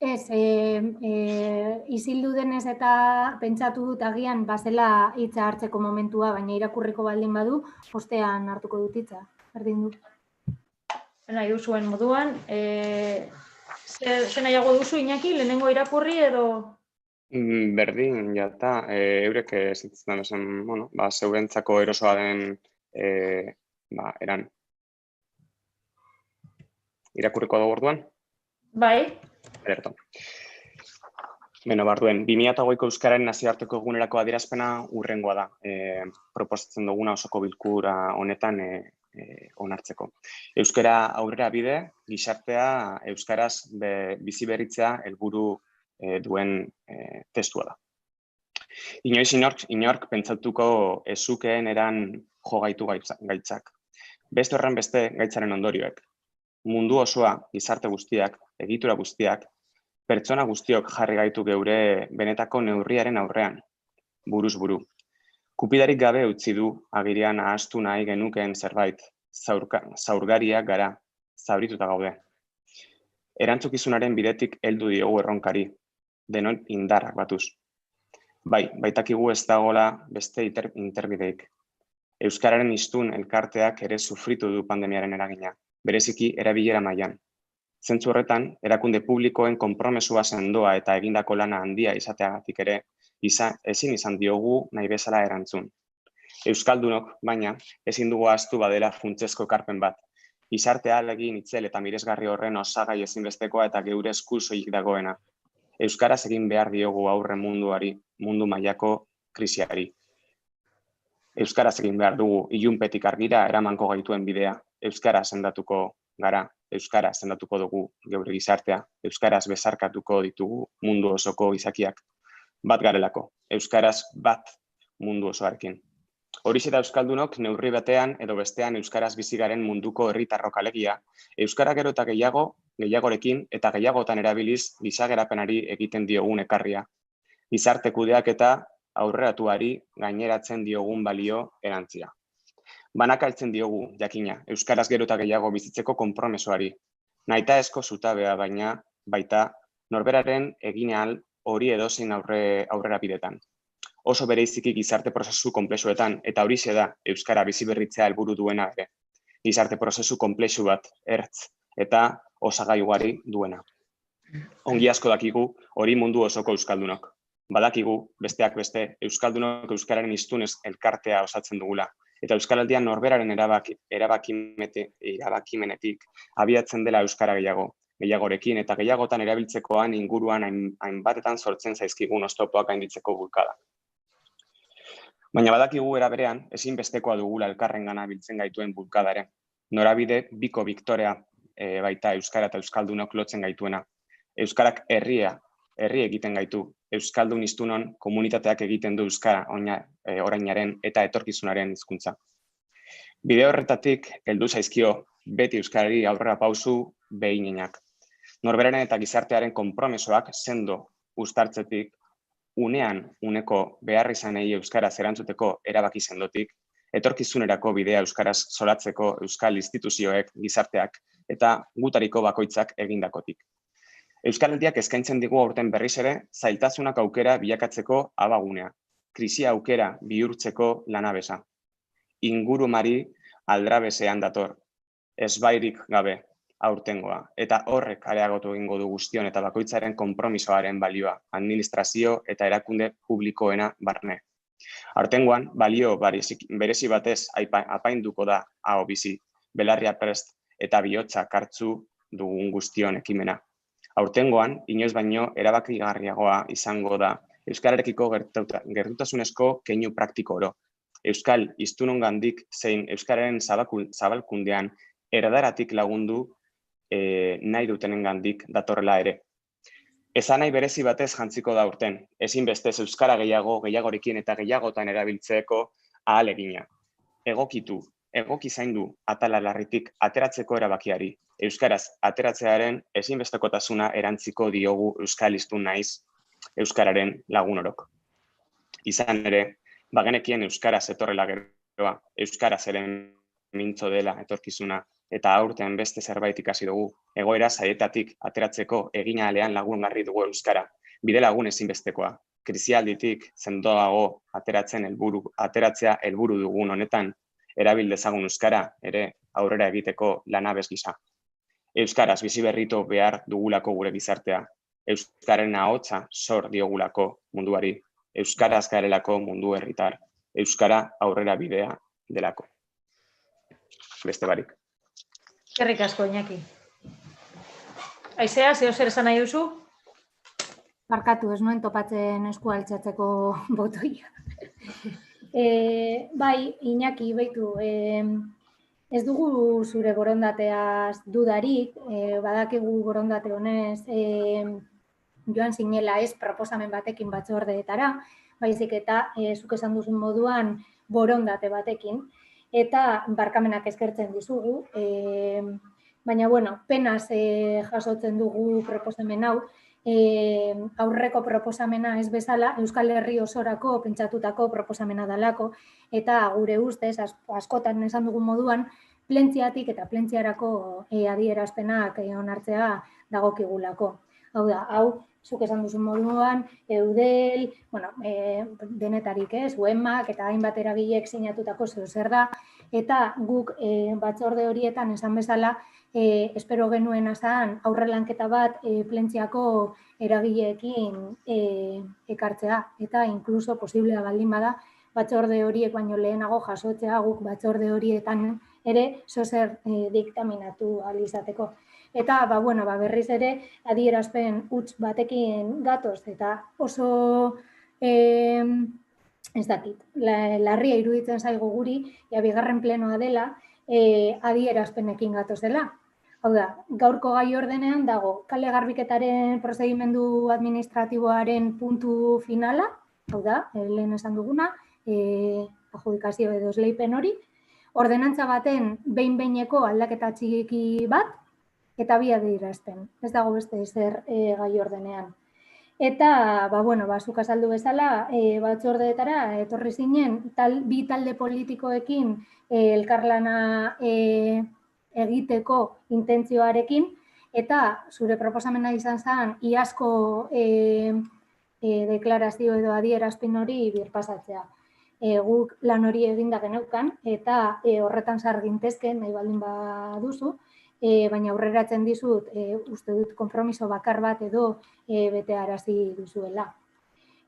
Ez, izildu denez eta pentsatu dut agian bazela hitza hartzeko momentua, baina irakurriko baldin badu, ostean hartuko dut hitza. Berdin dut. Nahi duzuen moduan, zer nahiago duzu, Iñaki, lehenengo irakurri edo? Berdin, jata, eurek zitzen zen, zeurentzako erosoa den eran. Irakurriko dugu orduan? Bai. Ederto. Barduen, 2008ko Euskararen Nazioarteko Egunerako adierazpena hurrengoa da. Proposatzen duguna osoko bilkura honetan onartzeko. Euskara aurrera bide, gizartea euskaraz bizi berritzea helburu duen testua da. Inoiz inork pentsatuko ezukeen eran jo gaitu gaitzak. Beste horren beste gaitzaren ondorioek. Mundu osoa, gizarte guztiak, egitura guztiak, pertsona guztiok jarri gaitu geure benetako neurriaren aurrean, buruz buru. Kupidarik gabe utzi du agirian ahaztu nahi genukeen zerbait, zaurgariak gara, zaurituta gaude. Erantzukizunaren bidetik heldu diogu erronkari, denon indarrak batuz. Baitakigu ez dagoela beste interbideik. Euskararen hiztun elkarteak ere sufritu du pandemiaren eragina, bereziki erabilera mailan. Zentzu horretan, erakunde publikoen konpromesua sendoa eta egindako lana handia izateagatik ere, ezin izan diogu nahi bezala erantzun. Euskaldunok, baina, ezin dugu ahaztu badela funtsezko ekarpen bat. Gizartea ahalegin itzel eta miresgarri horren osagai ezinbestekoa eta geure esku soilik dagoena. Euskaraz egin behar diogu aurre munduari, mundu mailako krisiari. Euskaraz egin behar dugu ilunpetik argira eramanko gaituen bidea. Euskaraz sendatuko gara, euskaraz sendatuko dugu geure gizartea, euskaraz bezarkatuko ditugu mundu osoko gizakiak. Bat garelako, euskaraz bat mundu osoarekin. Horixe da euskaldunok neurri batean edo bestean euskaraz bizi garen munduko herritarrok alegia, euskara gero eta gehiagorekin eta gehiagotan erabiliz gizagerapenari egiten diogun ekarria. Gizarte kudeaketa aurreratuari gaineratzen diogun balio erantzia. Banakaltzen diogu, jakina, euskaraz gero eta gehiago bizitzeko konpromesoari. Nahitaezko zutabea baita norberaren egin ahal hori edozein aurrera bidetan. Oso bereiziki gizarte prozesu konplexuetan, eta horixe da euskara bizi berritzea helburu duena ere. Gizarte prozesu konplexu bat, ertz, eta osagai ugari duena. Ongi asko dakigu hori mundu osoko euskaldunok. Badakigu, besteak beste, euskaldunok euskararen hiztunez elkartea osatzen dugula. Eta euskaraldian norberaren erabakimenetik abiatzen dela euskara gehiagorekin eta gehiagotan erabiltzekoan inguruan hainbatetan sortzen zaizkigun oztopoak gainditzeko bulkada. Baina badakigu era berean, ezinbestekoa dugula elkarrengana biltzen gaituen bulkada ere. Norabide biko biktorea baita euskara eta euskaldunok lotzen gaituena. Euskarak herri egiten gaitu. Euskaldun hiztunon komunitateak egiten du euskara orainaren eta etorkizunaren hizkuntza. Bide horretatik heldu zaizkio beti euskarari aurrera pausu behinenak. Norberaren eta gizartearen konpromesoak sendo uztartzetik unean uneko beharrizanei euskaraz erantzuteko erabaki sendotik etorkizunerako bidea euskaraz solatzeko euskal instituzioek, gizarteak eta gutariko bakoitzak egindakotik. Euskaldiak eskaintzen digu aurten berriz ere zailtasunak aukera bilakatzeko abagunea, krisia aukera bihurtzeko lanabesa. Ingurumari aldrabesean dator, ezbairik gabe aurtengoa, eta horrek areagotu egingo du guztion eta bakoitzaren konpromisoaren balioa, administrazio eta erakunde publikoena barne. Aurtengoan, balio berezi batez apainduko da aho bizi, belarria prest eta bihotza kartzu dugun guztion ekimena. Aurtengoan, inoiz baino erabakigarriagoa izango da euskararekiko gertutasunezko keinu praktiko oro. Euskal hiztunongandik zein euskararen zabalkundean erdaratik lagundu nahi dutenengandik datorrela ere. Esanahi berezi batez jantziko da urten, ezinbestez euskara gehiagorekin eta gehiagotan erabiltzeko ahalegina. Egoki zaindu atala larritik ateratzeko erabakiari, euskaraz ateratzearen ezinbestekotasuna erantziko diogu euskal hiztun naiz euskararen lagunorok. Izan ere, bagenekien euskaraz etorrela geroa, euskaraz ere mintzo dela etorkizuna, eta aurten beste zerbait ikasi dugu, egoera zaietatik ateratzeko eginalean lagungarri dugu euskara, bide lagun ezinbestekoa. Krisialditik sendoago ateratzea helburu dugun honetan, erabil dezagun euskara ere aurrera egiteko lanabes gisa. Euskaraz bizi berrito behar dugulako gure gizartea, euskaren ahotsa zor diogulako munduari, euskaraz garelako mundu herritar, euskara aurrera bidea delako. Beste barik. Eskerrik asko, Iñaki. Aizea, zeo zer esan nahi duzu? Barkatu, ez nuen topatzen esku altxatzeko botoia. Bai, Iñaki, baitu, ez dugu zure borondateaz dudarik, badakigu borondate honez joan zinela ez proposamen batekin batzordeetara, baizik eta zuk esan duzun moduan borondate batekin, eta barkamenak eskertzen dizugu, baina, bueno, penaz jasotzen dugu proposamen hau, aurreko proposamena ez bezala, Euskal Herri osorako pentsatutako proposamena dalako, eta gure ustez, askotan esan dugun moduan, plentziatik eta plentziarako adierazpenak onartzea dagokigulako. Hau da, zuk esan duzun moduan, Eudel, denetarik ez, UEMak eta hainbat eragilek sinatutako zer da, eta guk batzorde horietan esan bezala, espero genuen azan aurrelanketa bat plentziako eragileekin ekartzea, eta inkluso posiblea baldin bada, batzorde horiek baino lehenago jasotzea guk batzorde horietan ere zozer diktaminatu ahal izateko. Eta, berriz ere, adierazpen huts batekin gatoz, eta oso, ez dakit, larria iruditzen zaigu guri, bigarren plenoa dela, adierazpenekin gatoz dela. Hau da, gaurko gai ordenean dago, kale garbiketaren prozedimendu administratiboaren puntu finala, hau da, lehen esan duguna, adjudikazio edo esleipen hori, ordenantza baten behin-behineko aldaketa txiki bat, eta bi adierazpen. Ez dago beste zer gai ordenean. Eta, zuk azaldu bezala, batzordeetara etorri zinen, bi talde politikoekin elkarlana egiteko intentzioarekin, eta zure proposamena izan zen, iazko deklarazio edo adierazpen hori birpasatzea. Guk lan hori eginda geneukan, eta horretan sargintezken, nahi baldin baduzu, baina aurreratzen dizut, uste dut konpromiso bakar bat edo betearazi duzuela.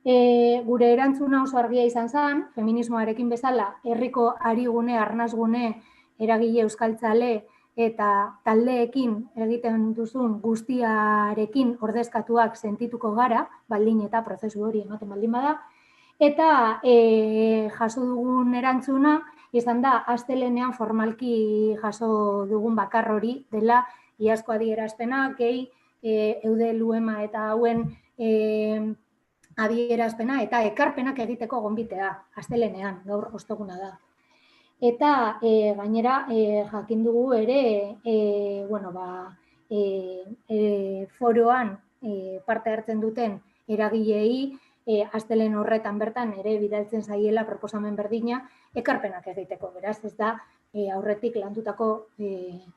Gure erantzuna oso argia izan zen, feminismoarekin bezala, herriko arigune, arnazgune, eragile euskaltzale eta taldeekin egiten duzun guztiarekin ordezkatuak sentituko gara, baldin eta prozesu hori ematen baldin bada, eta jaso dugun erantzuna, izan da, astelehenean formalki jaso dugun bakar hori dela iazko adierazpena, gehi Eudel, UEMA eta hauen adierazpena eta ekarpenak egiteko gonbitea, astelehenean, gaur osteguna da. Eta gainera jakin dugu ere, foroan parte hartzen duten eragileei astelen horretan bertan ere bidaltzen zaiela proposamen berdina ekarpenak egiteko. Beraz, ez da aurretik landutako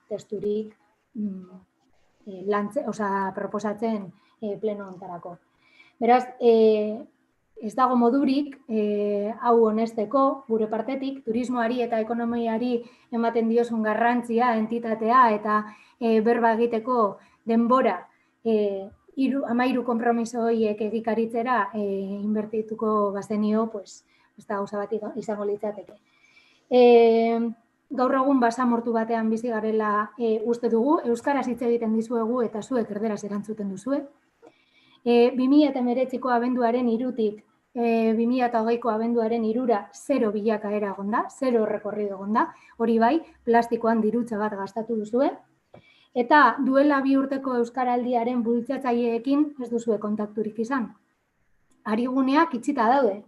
testurik proposatzen pleno hontarako. Beraz, ez dago modurik hau honesteko gure partetik, turismoari eta ekonomiari ematen diozun garrantzia, entitatea eta berba egiteko denbora 13 konpromiso horiek egikaritzera inbertituko bazenio, ez da gauza bat izango litzateke. Gaur egun basamortu batean bizi garela uste dugu, euskaraz hitz egiten dizuegu eta zuek erderaz erantzuten duzue. 2019ko abenduaren 3-tik 2020ko abenduaren 3ra 0 bilakaera egonda, 0 rekorrido egonda, hori bai, plastikoan dirutza bat gastatu duzue. Eta duela 2 urteko euskaraldiaren bultzatzaileekin ez duzue kontakturik izan. Ariguneak itxita daude.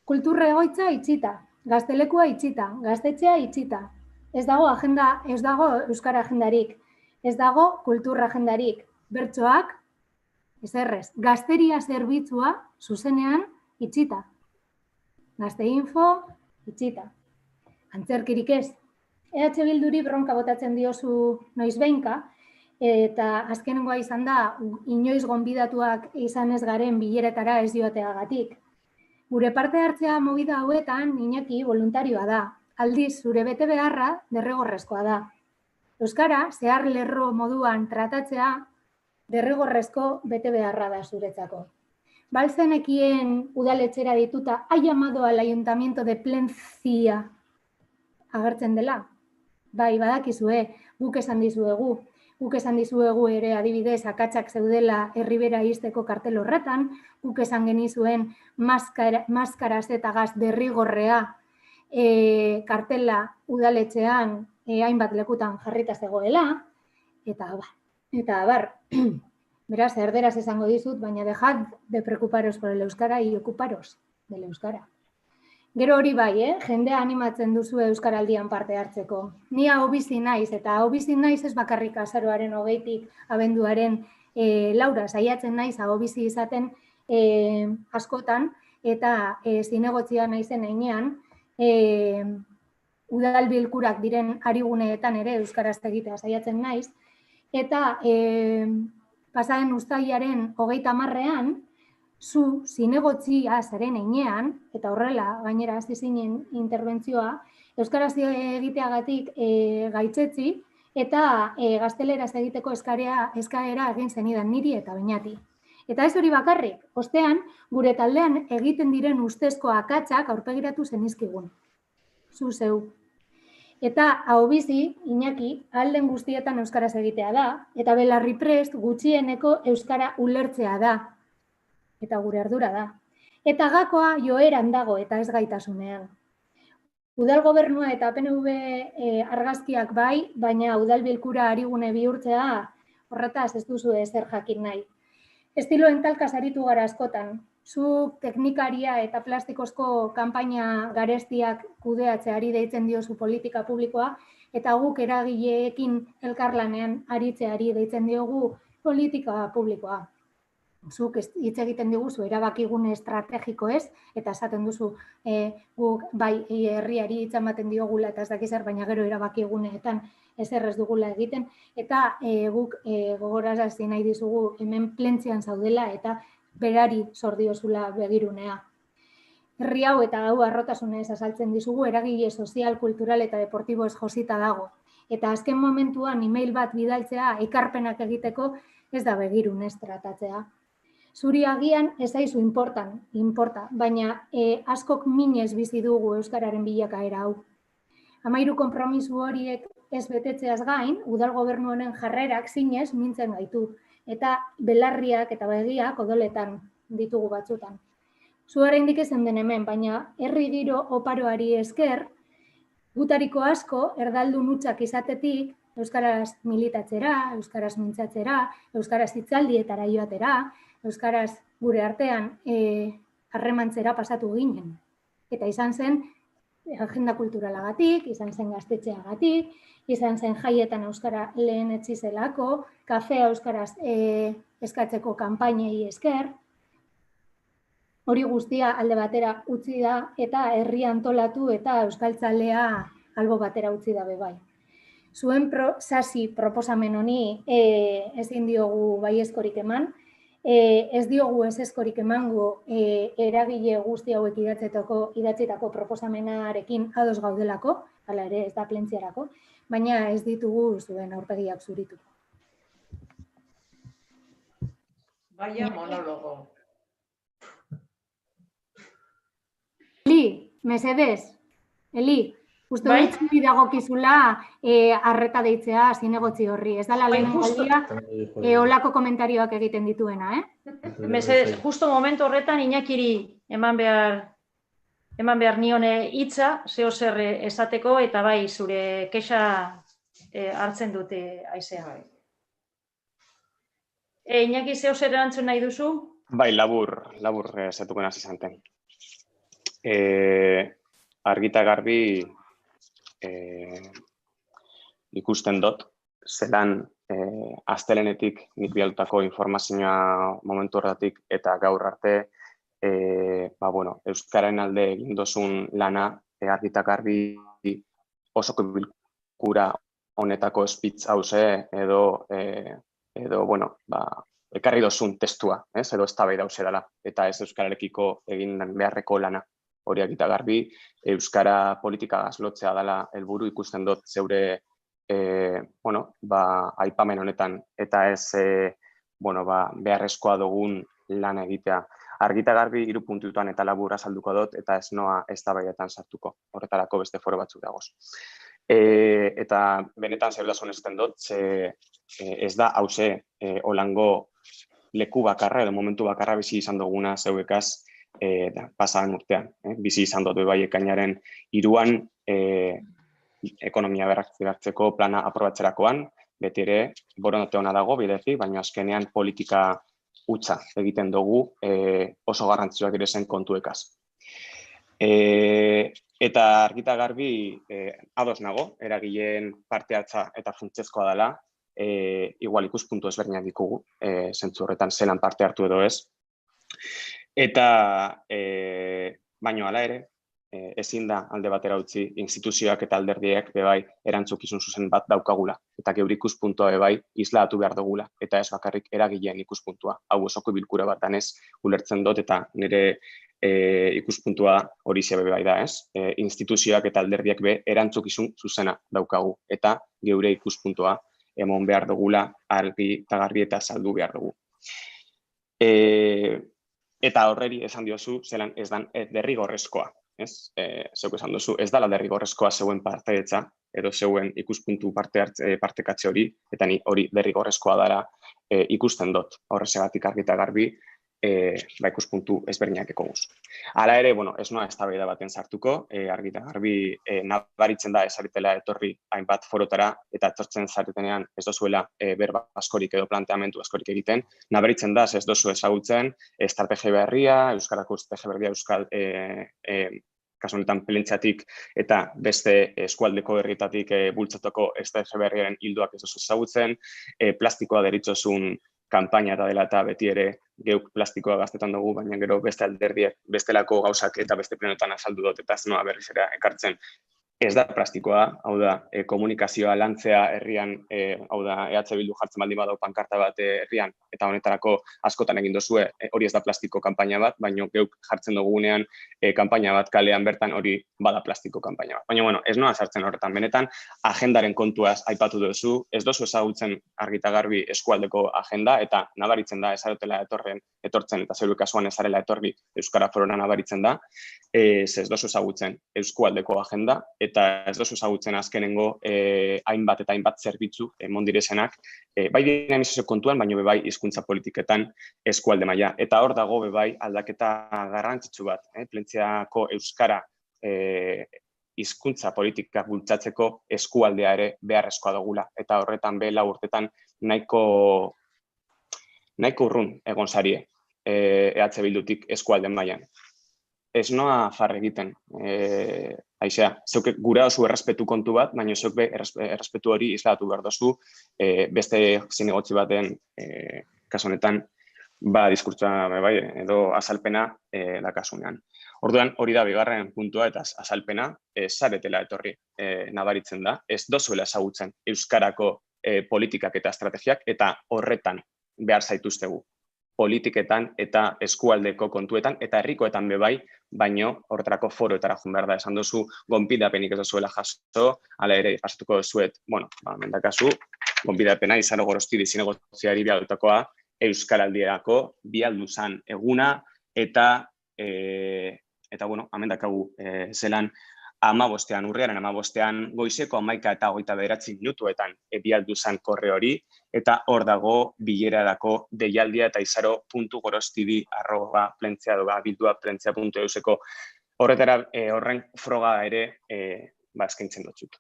Kultura egoitza itxita, gaztelekua itxita, gaztetxea itxita. Ez dago euskara agendarik, ez dago kultura agendarik. Bertsoak, ez errez, gazteria zerbitzua zuzenean itxita. Gazteinfo itxita. Antzerkirik ez. EH Bilduri bronka botatzen diozu noizbehinka, eta azkenengoa izan da, inoiz gonbidatuak izan ez garen bileretara ez joateagatik. Gure parte hartzea movida hauetan, Iñaki, voluntarioa da. Aldiz, zure bete beharra derrigorrezkoa da. Euskara, zehar lerro moduan tratatzea, derrigorrezko bete beharra da zuretzako. Balzenekien udaletxera dituta, ha llamado al ayuntamiento de Plencia agertzen dela. Bai, badakizue, guk esan dizuegu ere adibidez akatsak zeudela Erribera izteko kartel horretan, guk esan genizuen maskaraz eta gaz derrigorrea kartela udaletxean hainbat lekutan jarrita zegoela, eta abar. Beraz, erderaz esango dizut, baina dejad de preocuparos por el euskara y ocuparos del euskara. Gero hori bai, jendea animatzen duzu euskaraldian parte hartzeko. Ni hau bizi naiz, eta hau bizi naiz ez bakarrik azaroaren 20tik abenduaren 4 saiatzen naiz hau bizi izaten askotan, eta zinegotzia naizen heinean, udal bilkurak diren ariguneetan ere euskaraz egitea saiatzen naiz, eta pasaren uztailaren 30ean, zu zinegotzia zaren heinean, eta horrela, gainera hasi zinen interbentzioa, euskaraz egiteagatik gaitzetzi, eta gazteleraz egiteko eskaera egin zenidan niri eta Beñati. Eta ez hori bakarrik, ostean, gure taldean egiten diren ustezko akatsak aurpegiratu zenizkigun. Zu zeu. Eta hau bizi, Iñaki, alden guztietan euskaraz egitea da, eta belarri prest gutxieneko euskara ulertzea da. Eta gure ardura da. Eta gakoa joeran dago eta ez gaitasunean. Udal gobernua eta PNV argazkiak bai, baina udal bilkura arigune bihurtzea horretaz ez duzu ezer jakin nahi. Estiloen talkaz aritu gara askotan. Zu teknikaria eta plastikozko kanpaina garestiak kudeatzeari deitzen diozu politika publikoa, eta guk eragileekin elkarlanean aritzeari deitzen diogu politika publikoa. Zuk hitz egiten diguzu erabakigune estrategiko ez, eta esaten duzu guk bai herriari hitz ematen diogula eta ez dakiz zer, baina gero erabakiguneetan ezer ez dugula egiten, eta guk gogorarazi nahi dizugu hemen plentzian zaudela eta berari zor diozula begirunea. Herri hau eta hau harrotasunez azaltzen dizugu eragile sozial, kultural eta deportiboez josita dago. Eta azken momentuan email bat bidaltzea ekarpenak egiteko ez da begirunez tratatzea. Zuri agian ez zaizu importa, baina askok minez bizi dugu euskararen bilakaera hau. 13 konpromiso horiek ez betetzeaz gain, udal gobernu honen jarrerak zinez mintzen gaitu, eta belarriak eta begiak odoletan ditugu batzutan. Zu oraindik ezen den hemen, baina herri giro oparoari esker, gutariko asko erdaldun hutsak izatetik, euskaraz militatzera, euskaraz mintzatzera, euskaraz hitzaldietara joatera, euskaraz gure artean harremantzera pasatu ginen. Eta izan zen agenda kulturalagatik, izan zen gaztetxeagatik, izan zen jaietan euskara lehen etzizelako, kafea euskaraz eskatzeko kanpainei esker, hori guztia alde batera utzi da eta herria antolatu eta euskaltzalea albo batera utzi da bai. Zuen sasi proposamen honi ezin diogu baiezkorik eman, ez diogu ezezkorik emango eragile guzti hauek idatzitako proposamenarekin ados gaudelako, hala ere ez da plentziarako, baina ez ditugu zuen aurpegiak zurituko. Vaya monólogo. Eli, mesedez, Eli, uste dut dagokizula arreta deitzea zinegotzi horri. Ez dala lehen aldia olako komentarioak egiten dituena, Mesedez, justo momentu horretan Iñakiri eman behar nione hitza, zeo zer esateko, eta bai, zure kexa hartzen dute aizea. Iñaki, zeo zer erantzun nahi duzu? Bai, labur zatuko nazi zanten. Argita garbi ikusten dut, zelan astelenetik nik bialutako informazioa momentu horretik eta gaur arte Euskararen alde egin dozun lana Argita garbi osoko bilkura honetako espitz hauze edo ekarri dozun testua, edo eztabaida hauze dela, eta ez euskararekiko egin beharreko lana. Hori Argita garbi, euskara politikagaz lotzea dela helburu ikusten dut zeure aipamen honetan, eta ez beharrezkoa dugun lan egitea. Argita garbi 3 puntutan eta labur azalduko dut, eta ez noa eztabaidetan sartuko, horretarako beste foro batzuk dagoz. Eta benetan zerdasun ezten dut, ez da hauze holango leku bakarra edo momentu bakarra bizi izan duguna zeuekaz pasadan urtean. Bizi izan dut bai ekainaren 3an ekonomia berratzeko plana aprobatzerakoan, beti ere borondate ona dago bidetik, baina azkenean politika hutsa egiten dugu oso garrantzitsuak diren kontuekaz. Eta Argita garbi ados nago, eragileen parte hartza eta funtsezkoa dela, igual ikuspuntu ezberdinak ditugu, zentzu horretan zelan parte hartu edo ez. Eta baino hala ere, ezin da alde batera utzi instituzioak eta alderdiek bebai erantzukizun zuzen bat daukagula. Eta geure ikuspuntua bebai islatu behar dugula, eta ez bakarrik eragileen ikuspuntua. Hau osoko bilkura bat danez ulertzen dut eta nire ikuspuntua hori zebe bai da, ez? Instituzioak eta alderdiak be erantzukizun zuzena daukagu, eta geure ikuspuntua emon behar dugula argi eta garbi eta saldu behar dugu. Eta horreri esan diozu, zelan ez dan derrigorrezkoa, ez? Zeuk esan duzu, ez dala derrigorrezkoa zeuen parteetza, edo zeuen ikuspuntu partekatze hori, eta ni hori derrigorrezkoa dara ikusten dut. Horrezegatik Argita garbi, ikuspuntu ezberdinak ekoguz. Hala ere, ez noa eztabaida baten sartuko, Argita garbi nabaritzen da ezaritela etorri hainbat forotara, eta etortzen zaretenean ez dozuela berba askorik edo planteamendu askorik egiten. Nabaritzen da ez dozu ezagutzen estrategia berria, euskarako estrategia berria euskal kasu honetan plentziatik eta beste eskualdeko herrietatik bultzatuko estrategia berriaren ildoak ez dozu ezagutzen, plastikoa deritzozun kanpaina eta dela eta beti ere geuk plastikoa gaztetan dugu, baina gero beste alderdiek, bestelako gauzak eta beste plenotan azaldu dut eta ez noa berriz ere ekartzen. Ez da plastikoa, hau da, komunikazioa lantzea herrian, hau da, EH Bildu jartzen baldin badau pankarta bat herrian, eta honetarako askotan egin dozue, hori ez da plastiko kanpaina bat, baina geuk jartzen dugunean kanpaina bat kalean bertan hori bada plastiko kanpaina bat. Baina, ez noa sartzen horretan, benetan, agendaren kontuaz aipatu duzu, ez dozu ezagutzen Argita garbi eskualdeko agenda, eta nabaritzen da ezarotela etortzen, eta zeure kasuan ezarela etorri Euskara Forora nabaritzen da, ez dozu ezagutzen eskualdeko agenda, eta ez dozu ezagutzen azkenengo hainbat eta hainbat zerbitzu mondirezenak, bai dinamizazio kontuan, baina bebai hizkuntza politiketan eskualde maila. Eta hor dago bebai aldaketa garrantzitsu bat, plentziako euskara hizkuntza politikak bultzatzeko eskualdea ere beharrezkoa dugula. Eta horretan 4 urtetan nahiko urrun egon zarie EH Bildutik eskualden mailan. Ez noa farre egiten, Aizea, zeuke gura oso errespetu kontu bat, baina zeuke errespetu hori izlatu behar dozu, beste zinegotzi baten, kasu honetan, diskurtsoa bai, edo azalpena dakasunean. Orduan, hori da bigarren puntua eta azalpena, zaretela etorri nabaritzen da. Ez dozuela ezagutzen euskarako politikak eta estrategiak eta horretan behar zaituztegu. Politiketan eta eskualdeko kontuetan eta herrikoetan bebai, baino horretarako foroetara joan behar da. Esan duzu, gonbidapenik ez dozuela jaso, hala ere, pasatuko dozuet, mendakazu, gonbidapena izan Gorostidi zinegoziari bialdutakoa, Euskaraldirako bialduzan eguna eta hemen dakagu zelan urriaren 15 goizeko 11 eta 29 minutuetan bialduzan korre hori eta hor dago bilerarako deialdia eta izaro.gorostidi@plentzia.euseko horren froga ere eskaintzen dutxut.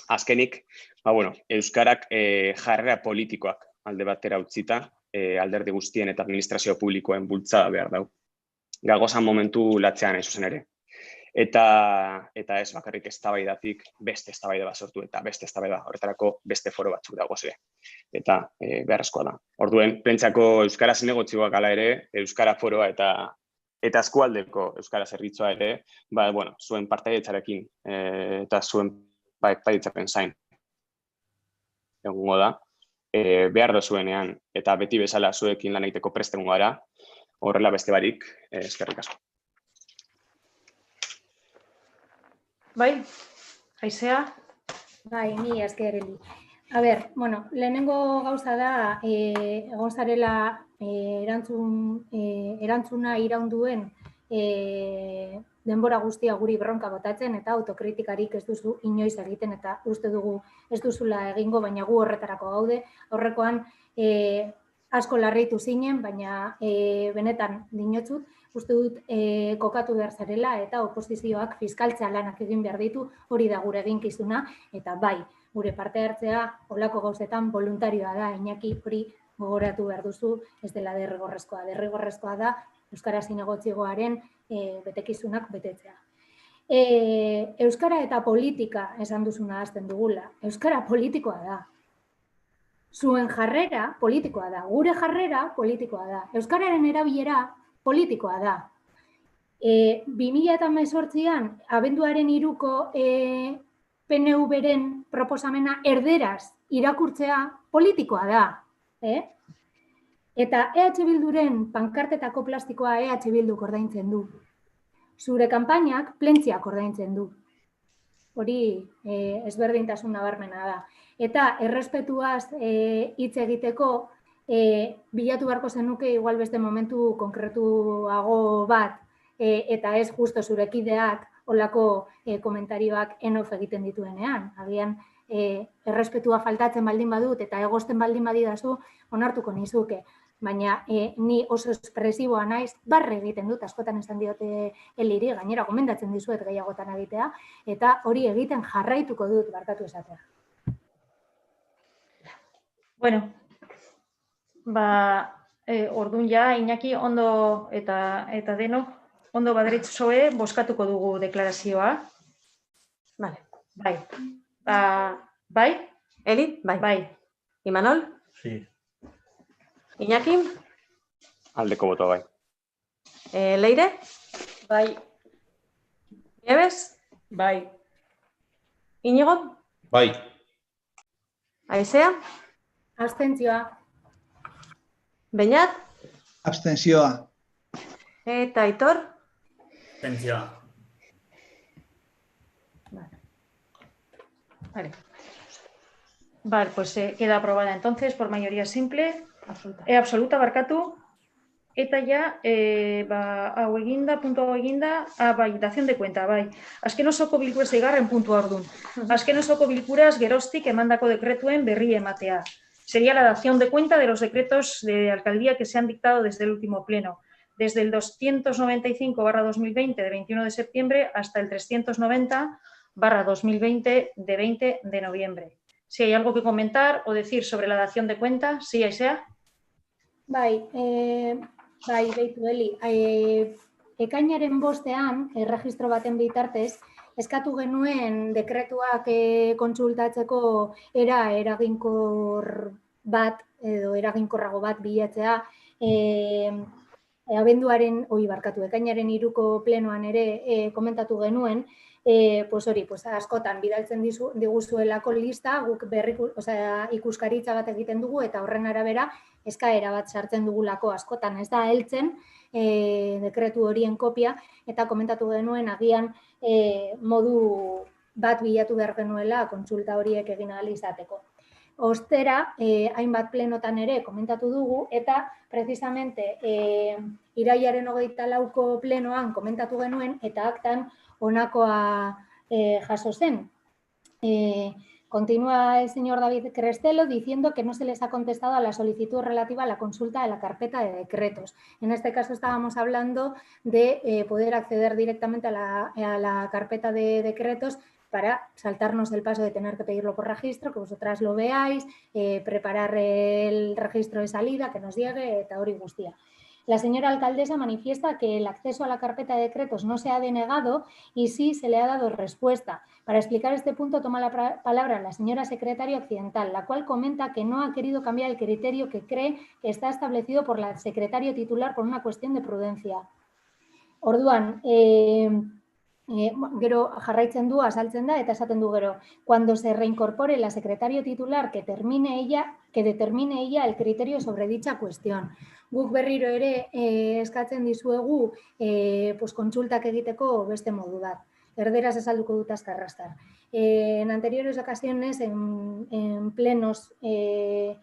Azkenik, euskarak jarrera politikoak alde batera utzita, alderdi guztien eta administrazio publikoen bultzada behar dau. Gagozan momentu latzean hain zuzen ere. Eta ez bakarrik eztabaidatik beste eztabaida bat sortu eta beste eztabaida horretarako beste foro batzuk dagoze. Eta beharrezkoa da. Orduen, prentsako euskara zinegotzigoak ala ere, euskara foroa eta eskualdeko euskara zerbitzua ere, zuen partaidetzarekin eta zuen partaidetzapen zain egungo da. Behar dozuenean eta beti bezala zuekin lan egiteko prest egongo gara, horrela beste barik, eskerrik asko. Bai, Aizea? Bai, ni eskerreli. Lehenengo gauza da, egon zarela erantzuna iraunduen denbora guztia guri bronka botatzen eta autokritikarik ez duzu inoiz egiten eta uste dugu ez duzula egingo, baina gu horretarako gaude. Horrekoan asko larritu zinen, baina benetan dinotzut, uste dut kokatu behar zarela eta oposizioak fiskaltza lanak egin behar ditu, hori da gure eginkizuna, eta bai, gure parte hartzea olako gauzetan voluntarioa da, Iñaki hori gogoratu behar duzu, ez dela derrigorrezkoa. Derrigorrezkoa da Euskara Zinegotzigoaren betekizunak betetzea. Euskara eta politika esan duzuna hasten dugula. Euskara politikoa da. Zuen jarrera politikoa da. Gure jarrera politikoa da. Euskararen erabilera politikoa da. 2018an, abenduaren 3ko PNV-ren proposamena erderaz irakurtzea politikoa da. Eta EH Bilduren pankartetako plastikoa EH Bilduk ordaintzen du. Zure kanpainak plentziak ordaintzen du. Hori ezberdintasun nabarmena da. Eta errespetuaz hitz egiteko bilatu beharko zenuke igual beste momentu konkretuago bat eta ez justo zure kideak olako komentarioak enof egiten dituenean. Agian errespetua faltatzen baldin badut eta egosten baldin badidazu onartuko nizuke. Baina ni oso espresiboa naiz, barre egiten dut, askotan esan diote Eliri, gainera gomendatzen dizuet gehiagotan egitea, eta hori egiten jarraituko dut barkatu esatea. Bueno, orduan ja, Iñaki, ondo eta denok, ondo baderitzoe, boskatuko dugu deklarazioa. Vale. Bai. Bai? Eli? Bai. Bai. Imanol? Sí. Iñaki? Aldeko boto bai. Leire? Bai. Nieves? Bai. Iñigo? Bai. Aizea? Abstentzioa. Beñat? Abstentzioa. Eta Aitor? Abstentzioa. Vale, pues queda aprobada entonces por mayoría simple. Absoluta barkatu. Eta ja, hau eginda, puntu hau eginda, bai, dación de cuenta, bai. Azken osoko bilkuraz eigarren puntua orduan. Azken osoko bilkuraz geroztik emandako dekretuen berri ematea. Sería la dación de cuenta de los decretos de alcaldía que se han dictado desde el último pleno. Desde el 295/2020 de 21 de septiembre hasta el 390/2020 de 20 de noviembre. Si hay algo que comentar o decir sobre la dación de cuenta, sí, Aizea. Bai, behitu Eli. Ekainaren 5ean, erregistro baten bitartez, eskatu genuen dekretuak kontsultatzeko eraginkor bat edo eraginkorrago bat bilatzea ekainaren 3ko plenoan ere komentatu genuen, askotan bidaltzen diguzuelako lista, guk ikuskaritza bat egiten dugu eta horren arabera eskaera bat sartzen dugulako askotan. Ez da heltzen dekretu horien kopia eta komentatu genuen agian modu bat bilatu behar genuela kontsulta horiek egin ahal izateko. Ostera, hainbat plenotan ere komentatu dugu eta precisamente irailaren 24ko plenoan komentatu genuen eta aktan honakoa jaso zen. Continúa el señor David Crestelo diciendo que no se les ha contestado a la solicitud relativa a la consulta de la carpeta de decretos. En este caso estábamos hablando de poder acceder directamente a la carpeta de decretos para saltarnos el paso de tener que pedirlo por registro, que vosotras lo veáis, preparar el registro de salida, que nos llegue, eta hori guztia. La señora alcaldesa manifiesta que el acceso a la carpeta de decretos no se ha denegado y sí se le ha dado respuesta. Para explicar este punto toma la palabra la señora secretaria occidental, la cual comenta que no ha querido cambiar el criterio que cree que está establecido por la secretaria titular por una cuestión de prudencia. Orduan, gero jarraitzen du, azaltzen da, eta esaten du gero, cuando se reincorpore la secretaria titular que determine ella el criterio sobre dicha cuestión. Guk berriro ere eskatzen dizuegu kontsultak egiteko beste modu bat. Erderaz azalduko dut azkarrastar. En anteriores ocasiones, en plenos que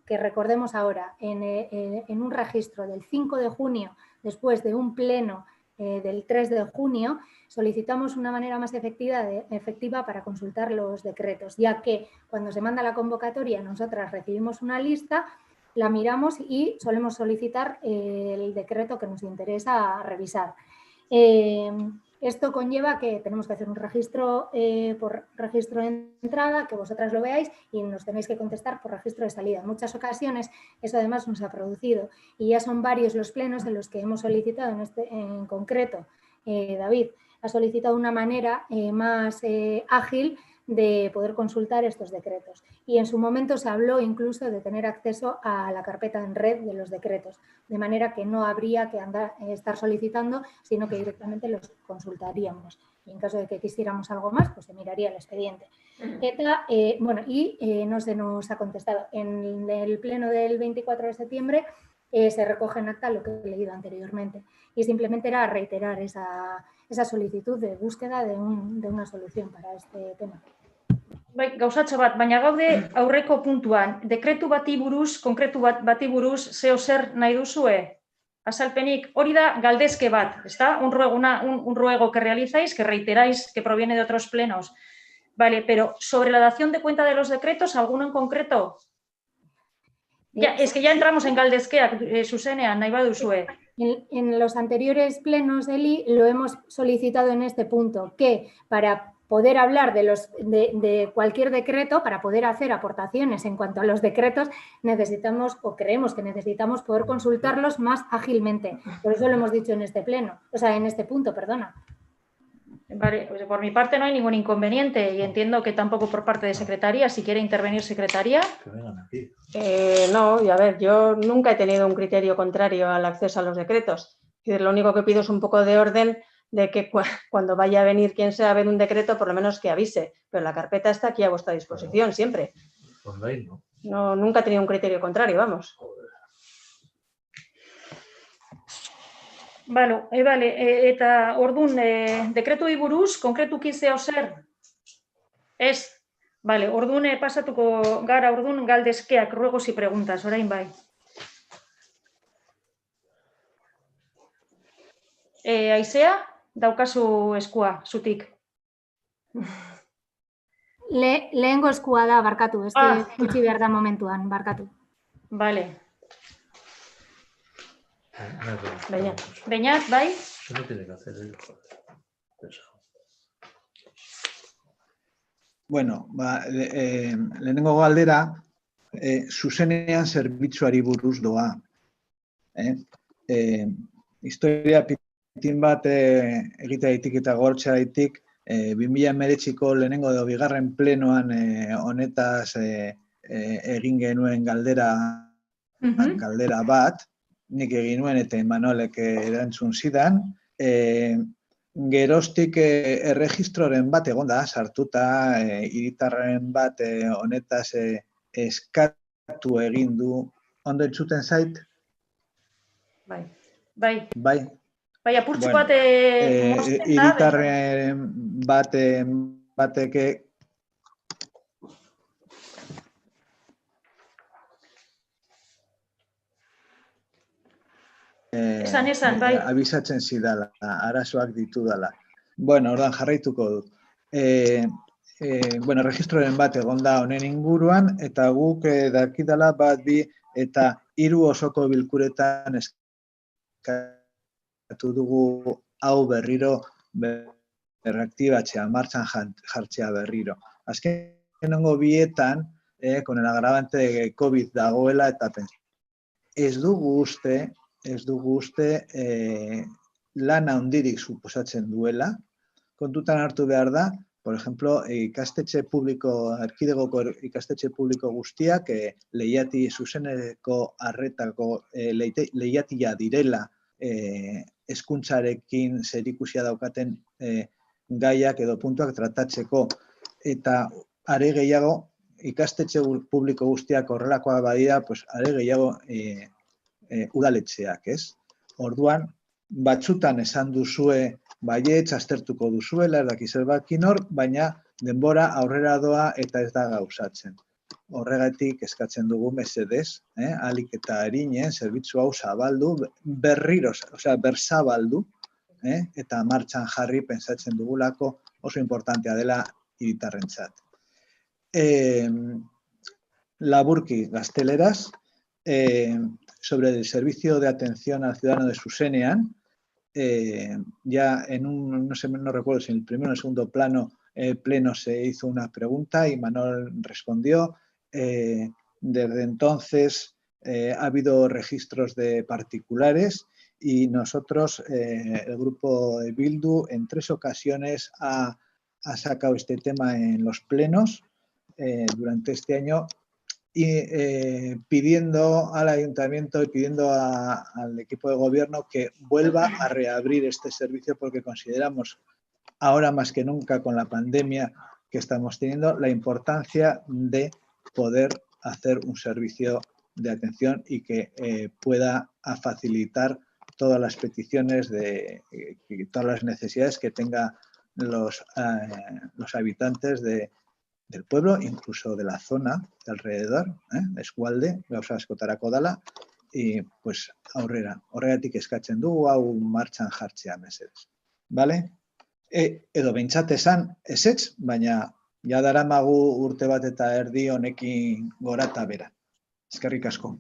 recordemos ahora, en un registro del 5 de junio, después de un pleno del 3 de junio, solicitamos una manera más efectiva para consultar los decretos, ya que cuando se manda la convocatoria nosotras recibimos una lista, la miramos y solemos solicitar el decreto que nos interesa revisar. Esto conlleva que tenemos que hacer un registro por registro de entrada, que vosotras lo veáis y nos tenéis que contestar por registro de salida. En muchas ocasiones eso además nos ha producido y ya son varios los plenos en los que hemos solicitado, en concreto, David ha solicitado una manera más ágil de poder consultar estos decretos. Y en su momento se habló incluso de tener acceso a la carpeta en red de los decretos, de manera que no habría que estar solicitando, sino que directamente los consultaríamos. Y en caso de que quisiéramos algo más, pues se miraría el expediente. No se nos ha contestado. En el pleno del 24 de septiembre se recoge en acta lo que he leído anteriormente. Y simplemente era reiterar esa solicitud de búsqueda de una solución para este tema. Gauzatxo bat, baina gaude aurreko puntuan, dekretu bati buruz, konkretu bati buruz, zeo zer nahi duzue? Azalpenik, hori da galdezke bat, ¿está? Un ruego que realizáis, que reiteráis, que proviene de otros plenos. Vale, pero sobre la dación de cuenta de los decretos, ¿alguno en concreto? Ya, es que ya entramos en galdezkeak, zuzenean, nahi baduzue. En los anteriores plenos, Eli, lo hemos solicitado en este punto, que para poder hablar de cualquier decreto, para poder hacer aportaciones en cuanto a los decretos, necesitamos, o creemos que necesitamos, poder consultarlos más ágilmente. Por eso lo hemos dicho en este pleno, o sea, en este punto, perdona. Vale, pues por mi parte no hay ningún inconveniente y entiendo que tampoco por parte de Secretaría. Si quiere intervenir Secretaría. Que vengan aquí. No, y a ver, yo nunca he tenido un criterio contrario al acceso a los decretos. Lo único que pido es un poco de orden de que cuando vaya a venir quien sea a ver un decreto, por lo menos que avise. Pero la carpeta está aquí a vuestra disposición, siempre. Online, ¿no? No, nunca he tenido un criterio contrario, vamos. Vale, eta ordun dekretuei buruz, konkretuki zeo zer? Ez? Vale, ordun pasatuko gara ordun galdezkeak, ruegos y preguntas, orain bai. Aizea, daukazu eskua, zutik. Lehengo eskua da, barkatu, ez utzi behar da momentuan, barkatu. Vale. Beñat, bai? Eso no tiene que hacer él, joder. Pesado. Bueno, lehenengo galdera, zuzenean zerbitzuari buruz doa. Historia pitin bat egitea ditik eta gortza ditik, 2019ko lehenengo edo bigarren plenoan honetaz egin genuen galdera bat, nik egin nuen eta Imanolek erantzun zidan, geroztik erregistroren bat egonda, sartuta, hiritarren bat honetaz eskatu egin du. Ondo entzuten zait? Bai. Bai. Bai, apurtxu bat mozten da. Hiritarren batek Esan, bai. Abisatzen zidala, arazoak ditudala. Bueno, ordan jarraituko dut. Registroren bat egonda honen inguruan, eta guk dakidala bat, bi, eta 3 osoko bilkuretan eskatu dugu hau berriro berraktibatzea, martxan jartzea berriro. Azkenengo bietan, con el agravante de COVID dagoela, eta ez dugu uste lan handirik suposatzen duela. Kontutan hartu behar da, por ejemplo, erkidegoko ikastetxe publiko guztiak lehiati zuzeneko arretako lehiatia direla hezkuntzarekin zerikusia daukaten gaiak edo puntuak tratatzeko. Eta are gehiago, ikastetxe publiko guztiak horrelakoa badira, are gehiago udaletxeak, ez? Orduan, batzutan esan duzue baietz, aztertuko duzuela, ez dakiz erbakin hor, baina denbora aurrera doa eta ez da gauzatzen. Horregatik eskatzen dugu mesedez, ahalik eta arinen, zerbitzu hau zabaldu, berriro, berzabaldu, eta martxan jarri pentsatzen dugulako oso importantea dela hiritarrentzat. Laburki, gazteleraz, sobre el servicio de atención al ciudadano de Zuzenean, ya en un, no recuerdo si en el primero o el segundo pleno se hizo una pregunta y Manuel respondió. Desde entonces ha habido registros de particulares y nosotros, el grupo de Bildu, en 3 ocasiones ha sacado este tema en los plenos durante este año, y pidiendo al ayuntamiento y pidiendo al equipo de gobierno que vuelva a reabrir este servicio, porque consideramos ahora más que nunca con la pandemia que estamos teniendo la importancia de poder hacer un servicio de atención y que pueda facilitar todas las peticiones, todas las necesidades que tengan los habitantes del pueblo, incluso de la zona de alrededor, eskualde, gauza askotarako dala, y pues horregatik eskatzen dugu hau martxan jartzea mesedez. Vale? Edo behintzat esan ezetz, baina ja daramagu urte bat eta erdi honekin gora eta bera. Eskerrik asko.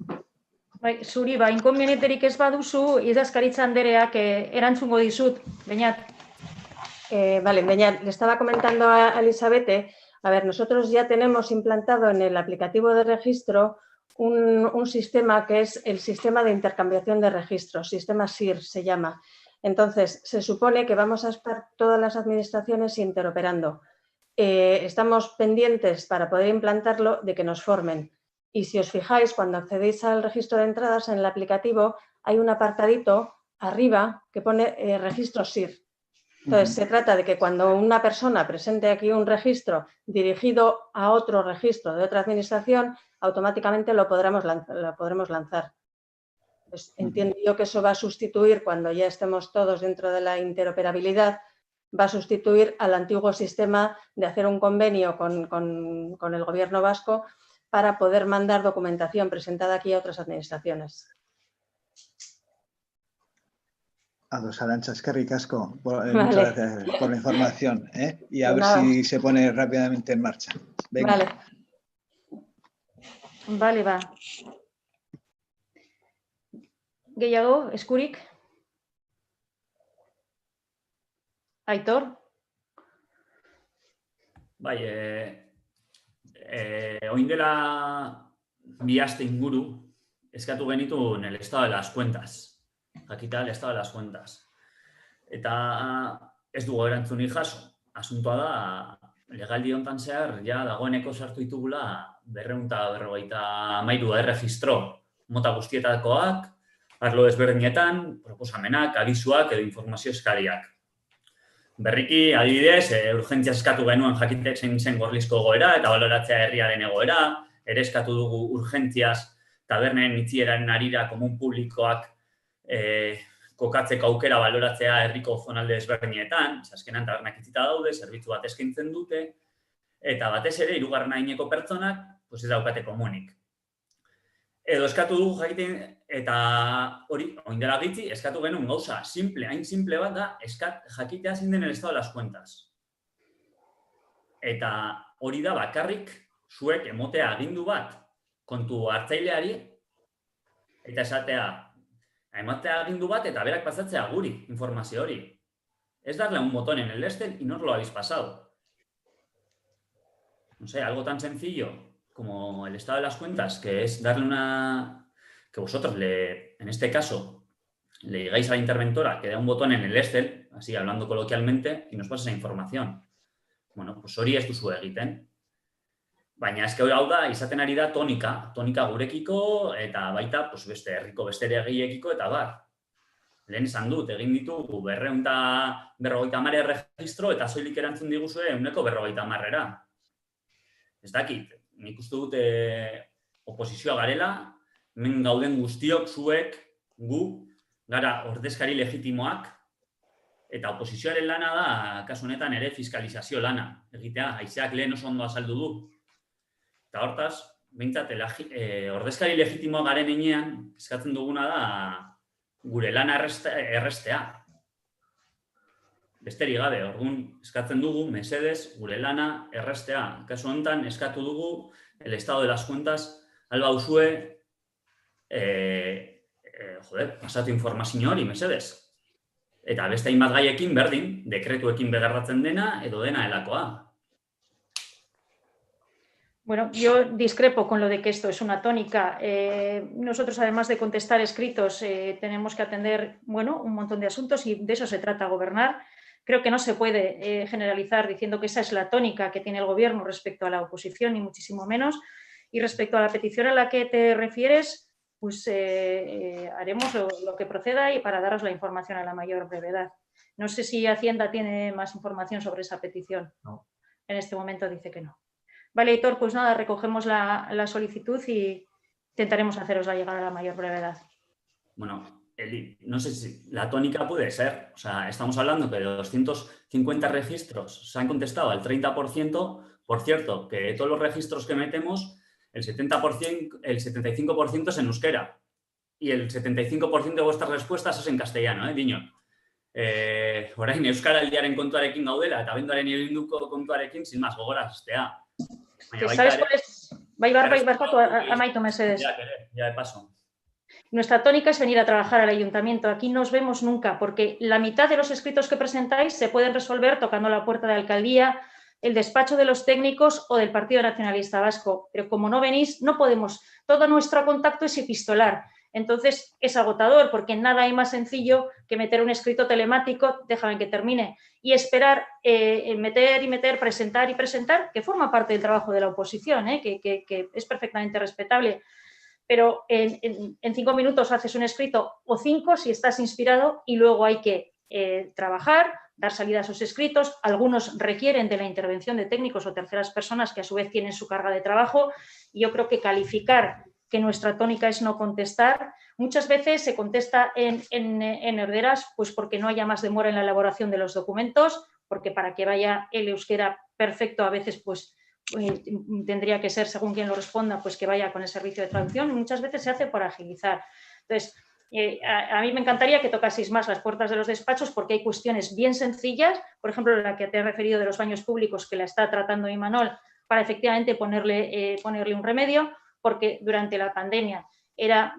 Bai, zuri, inkonbieneterik ez baduzu, idazkaritza andereak erantzungo dizut, Beñat. Vale, Beñat, le estaba comentando a Elisabete. A ver, nosotros ya tenemos implantado en el aplicativo de registro un sistema que es el sistema de intercambiación de registros, sistema SIR se llama. Entonces, se supone que vamos a estar todas las administraciones interoperando. Estamos pendientes para poder implantarlo de que nos formen. Y si os fijáis, cuando accedéis al registro de entradas en el aplicativo, hay un apartadito arriba que pone registro SIR. Entonces, se trata de que cuando una persona presente aquí un registro dirigido a otro registro de otra administración, automáticamente lo podremos lanzar. Pues entiendo yo que eso va a sustituir, cuando ya estemos todos dentro de la interoperabilidad, va a sustituir al antiguo sistema de hacer un convenio con el gobierno vasco para poder mandar documentación presentada aquí a otras administraciones. Ados, Arantxa, eskerrik asko. Muchas gracias por la información. Y a ver si se pone rápidamente en marcha. Venga. Vale, va. Gehiago, eskurik? Aitor? Bai, oin dela 2 aste inguru eskatu genitu en el estado de las cuentas. Jakita el estado de las cuentas. Eta ez dugu erantzunik jaso. Asuntoa da, legaldi hontan zehar, ja dagoeneko sartu ditugula 253 erregistro mota guztietakoak, arlo ezberdinetan, proposamenak, abizuak edo informazio eskariak. Berriki, adibidez, urgentzia eskatu genuen jakitek zein zen gorlizko egoera eta baloratzea herriaren egoera, ere eskatu dugu urgentziaz tabernen itzieraren arira komun publikoak kokatzeko aukera baloratzea herriko zonalde ezberdinetan, azkenan tabernak itzita daude, zerbitzu bat eskaintzen dute, eta batez ere, hirugarren adineko pertsonak, ez daukate komunik. Edo eskatu dugu jakiten, eta hori, oindela gitzi, eskatu genuen gauza simple, hain simple bat da, jakitea zein den el estado de las cuentas. Eta hori da bakarrik zuek emotea agindu bat kontu hartzaileari, eta esatea, ematea agindu bat eta berak pasatzea guri informazio hori. Es darle un botón en el Excel y no os lo habéis pasado. No sé, algo tan sencillo como el estado de las cuentas, que es darle que vosotros, en este caso, le digáis a la interventora que dé un botón en el Excel, así hablando coloquialmente, y nos pasa esa información. Bueno, pues hori ez duzu egiten. Baina eske hau da, izaten ari da tonika gurekiko, eta baita beste herriko beste egiekiko, eta bar. Lehen esan dut, egin ditugu 250 erregistro, eta soilik erantzun diguzue 150-era. Ez dakit, nik uste dut oposizioa garela, hemen gauden guztiok zuek, gu, gara ordezkari legitimoak, eta oposizioaren lana da, kasu honetan ere fiskalizazio lana, egitea, haizeak lehen oso ondo azaldu du. Eta hortaz, behintzat, ordezkari legitimoa garen enean, eskatzen duguna da, gure lana errestea. Besterik gabe, orduan eskatzen dugu, mesedez, gure lana errestea. Kasu honetan, eskatu dugu, el estado de las cuentas, alba usue, pasatu informazio hori, mesedez. Eta beste hainbat gaiekin berdin, dekretuekin begarratzen dena, edo dena helakoa. Bueno, yo discrepo con lo de que esto es una tónica. Nosotros, además de contestar escritos, tenemos que atender, bueno, un montón de asuntos y de eso se trata gobernar. Creo que no se puede generalizar diciendo que esa es la tónica que tiene el Gobierno respecto a la oposición, ni muchísimo menos. Y respecto a la petición a la que te refieres, pues haremos lo que proceda y para daros la información a la mayor brevedad. No sé si Hacienda tiene más información sobre esa petición. No. En este momento dice que no. Vale, Hitor, pues nada, recogemos la solicitud y intentaremos hacerosla llegar a la mayor brevedad. Bueno, Eli, no sé si la tónica puede ser, o sea, estamos hablando que de 250 registros se han contestado al 30%, por cierto, que de todos los registros que metemos, el 75% es en euskera y el 75% de vuestras respuestas es en castellano, Diño. Orain, euskaraldiaren kontuarekin gaudela eta abenduaren hiruko kontuarekin, sin más, gogoraztea. ¿Sabes cuál es? Barkatu, amaitu mesedez. Ya de paso. Nuestra tónica es venir a trabajar al ayuntamiento. Aquí no os vemos nunca, porque la mitad de los escritos que presentáis se pueden resolver tocando la puerta de la alcaldía, el despacho de los técnicos o del Partido Nacionalista Vasco. Pero como no venís, no podemos. Todo nuestro contacto es epistolar. Entonces es agotador, porque nada hay más sencillo que meter un escrito telemático, déjame que termine, y esperar meter y meter, presentar y presentar, que forma parte del trabajo de la oposición, que es perfectamente respetable. Pero en 5 minutos haces un escrito o 5 si estás inspirado y luego hay que trabajar, dar salida a esos escritos. Algunos requieren de la intervención de técnicos o terceras personas que a su vez tienen su carga de trabajo. Y yo creo que calificar que nuestra tónica es no contestar, muchas veces se contesta en herderas pues porque no haya más demora en la elaboración de los documentos, porque para que vaya el euskera perfecto a veces pues tendría que ser, según quien lo responda, pues que vaya con el servicio de traducción, y muchas veces se hace por agilizar. Entonces, a mí me encantaría que tocaseis más las puertas de los despachos porque hay cuestiones bien sencillas, por ejemplo, la que te he referido de los baños públicos que la está tratando Imanol para efectivamente ponerle un remedio, porque durante la pandemia era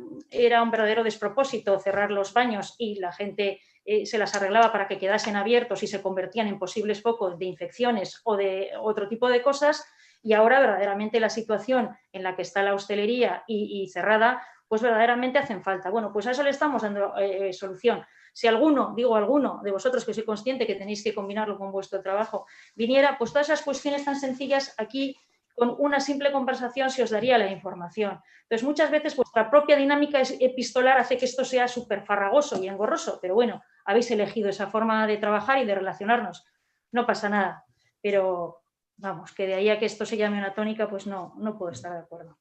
un verdadero despropósito cerrar los baños y la gente se las arreglaba para que quedasen abiertos y se convertían en posibles focos de infecciones o de otro tipo de cosas, y ahora verdaderamente la situación en la que está la hostelería y cerrada, pues verdaderamente hacen falta. Bueno, pues a eso le estamos dando solución. Si alguno de vosotros, que soy consciente que tenéis que combinarlo con vuestro trabajo, viniera, pues todas esas cuestiones tan sencillas aquí con una simple conversación se os daría la información. Entonces, muchas veces vuestra propia dinámica epistolar hace que esto sea súper farragoso y engorroso, pero bueno, habéis elegido esa forma de trabajar y de relacionarnos. No pasa nada, pero vamos, que de ahí a que esto se llame una tónica, pues no puedo estar de acuerdo.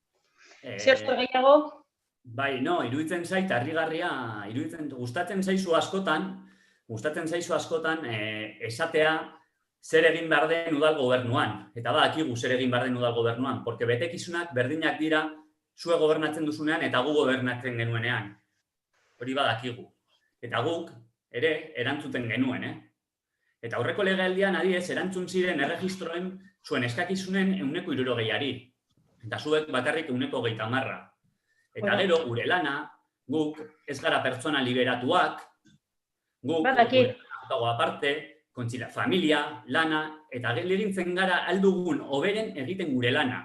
Zer gehiago? Bai, no, iruditzen zait, harrigarria, gustatzen zaizu askotan, esatea zer egin behar den udal gobernuan. Eta badakigu zer egin behar den udal gobernuan, porque betekizunak berdinak dira zue gobernatzen duzunean eta gu gobernatzen genuenean. Hori badakigu. Eta guk ere erantzuten genuen, Eta aurreko legealdian adibidez erantzun ziren erregistroen zuen eskakizunen 60%. Eta zuek bakarrik 30%. Eta gero gure lana, guk ez gara pertsona liberatuak, guk gure aparte, kontzila, familia, lana, eta gehiagintzen gara aldugun oberen egiten gure lana.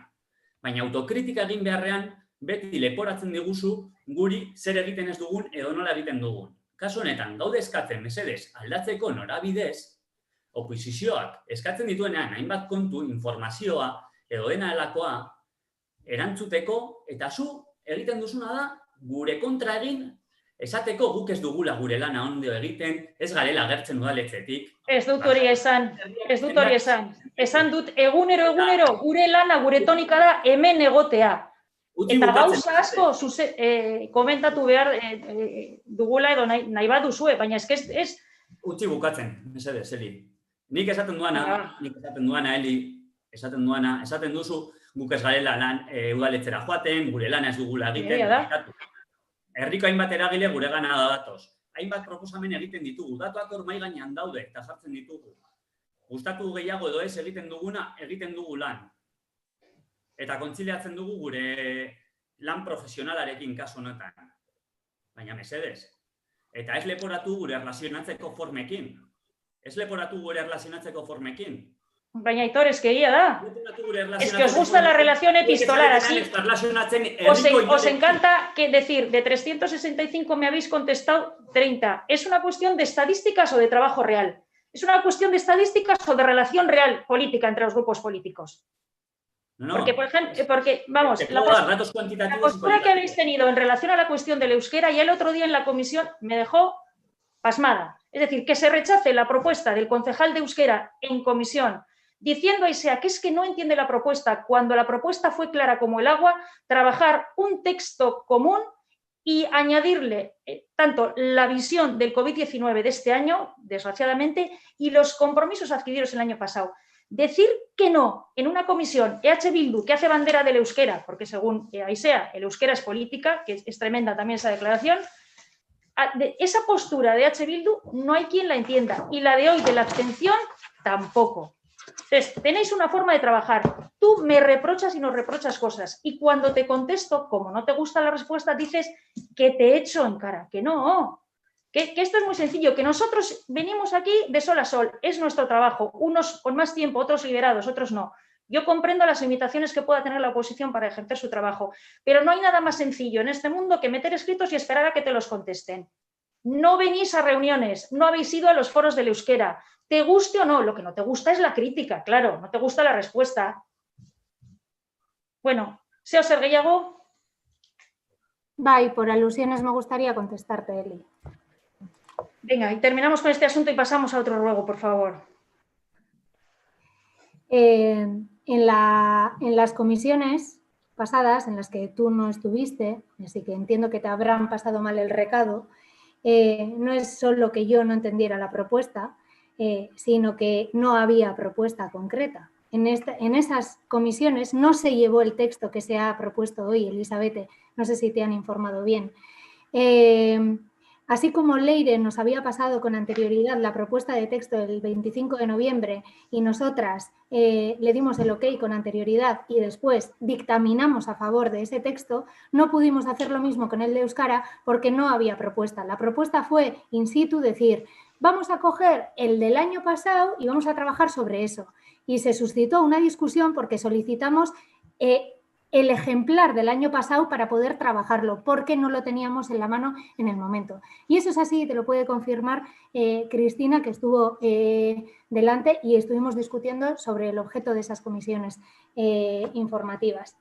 Baina autokritika egin beharrean, beti leporatzen diguzu guri zer egiten ez dugun edo nola egiten dugun. Kasu honetan, gaude eskatzen mesedez aldatzeko norabidez, oposizioak eskatzen dituenean hainbat kontu, informazioa edo dena helakoa erantzuteko, eta zu egiten duzuna da gure kontra egin, esateko guk ez dugula gure lana ondo egiten, ez garela agertzen udaletxetik. Ez dut hori esan. Esan dut egunero gure lana, gure tonika da hemen egotea. Eta gauza asko komentatu behar dugula edo nahi baduzue, baina ez... Utzi bukatzen, mesedez, Eli. Nik esaten duana, Eli, esaten duzu, guk ez garela udaletxera joaten, gure lana ez dugula egiten. Herriko hainbat eragile gure gana datoz. Hainbat proposamen egiten ditugu, datuak hor mahai gainean daude eta jartzen ditugu. Gustatu gehiago edo ez egiten duguna, egiten dugu lan. Eta kontziliatzen dugu gure lan profesionalarekin kasu honetan. Baina mesedez. Eta ez leporatu gure erlazionatzeko formekin. Baina, Aitor, es que egia da. Es que os gusta la relación epistolar así. Os encanta decir, de 365 me habéis contestado 30. ¿Es una cuestión de estadísticas o de trabajo real? ¿Es una cuestión de estadísticas o de relación real política entre los grupos políticos? No. Porque, por ejemplo, vamos, la postura que habéis tenido en relación a la cuestión del euskera y el otro día en la comisión me dejó pasmada. Es decir, que se rechace la propuesta del concejal de euskera en comisión diciendo a ISEA que es que no entiende la propuesta, cuando la propuesta fue clara como el agua, trabajar un texto común y añadirle tanto la visión del COVID-19 de este año, desgraciadamente, y los compromisos adquiridos el año pasado. Decir que no en una comisión EH Bildu que hace bandera del euskera, porque según ISEA el euskera es política, que es tremenda también esa declaración, esa postura de EH Bildu no hay quien la entienda, y la de hoy de la abstención tampoco. Entonces, tenéis una forma de trabajar. Tú me reprochas y nos reprochas cosas. Y cuando te contesto, como no te gusta la respuesta, dices que te echo en cara. Que no. Que esto es muy sencillo. Que nosotros venimos aquí de sol a sol. Es nuestro trabajo. Unos con más tiempo, otros liberados, otros no. Yo comprendo las limitaciones que pueda tener la oposición para ejercer su trabajo. Pero no hay nada más sencillo en este mundo que meter escritos y esperar a que te los contesten. No venís a reuniones. No habéis ido a los foros del euskera. Te guste o no, lo que no te gusta es la crítica, claro, no te gusta la respuesta. Bueno, ¿Seo zer gehiago? Bai, por alusiones me gustaría contestarte, Eli. Venga, y terminamos con este asunto y pasamos a otro ruego, por favor. En las comisiones pasadas, en las que tú no estuviste, así que entiendo que te habrán pasado mal el recado, no es solo que yo no entendiera la propuesta, sino que no había propuesta concreta. En esas comisiones no se llevó el texto que se ha propuesto hoy, Elisabeth, no sé si te han informado bien. Así como Leire nos había pasado con anterioridad la propuesta de texto del 25 de noviembre y nosotras le dimos el ok con anterioridad y después dictaminamos a favor de ese texto, no pudimos hacer lo mismo con el de euskara porque no había propuesta. La propuesta fue in situ decir, vamos a coger el del año pasado y vamos a trabajar sobre eso. Y se suscitó una discusión porque solicitamos el ejemplar del año pasado para poder trabajarlo, porque no lo teníamos en la mano en el momento. Y eso es así, te lo puede confirmar Cristina, que estuvo delante y estuvimos discutiendo sobre el objeto de esas comisiones informativas.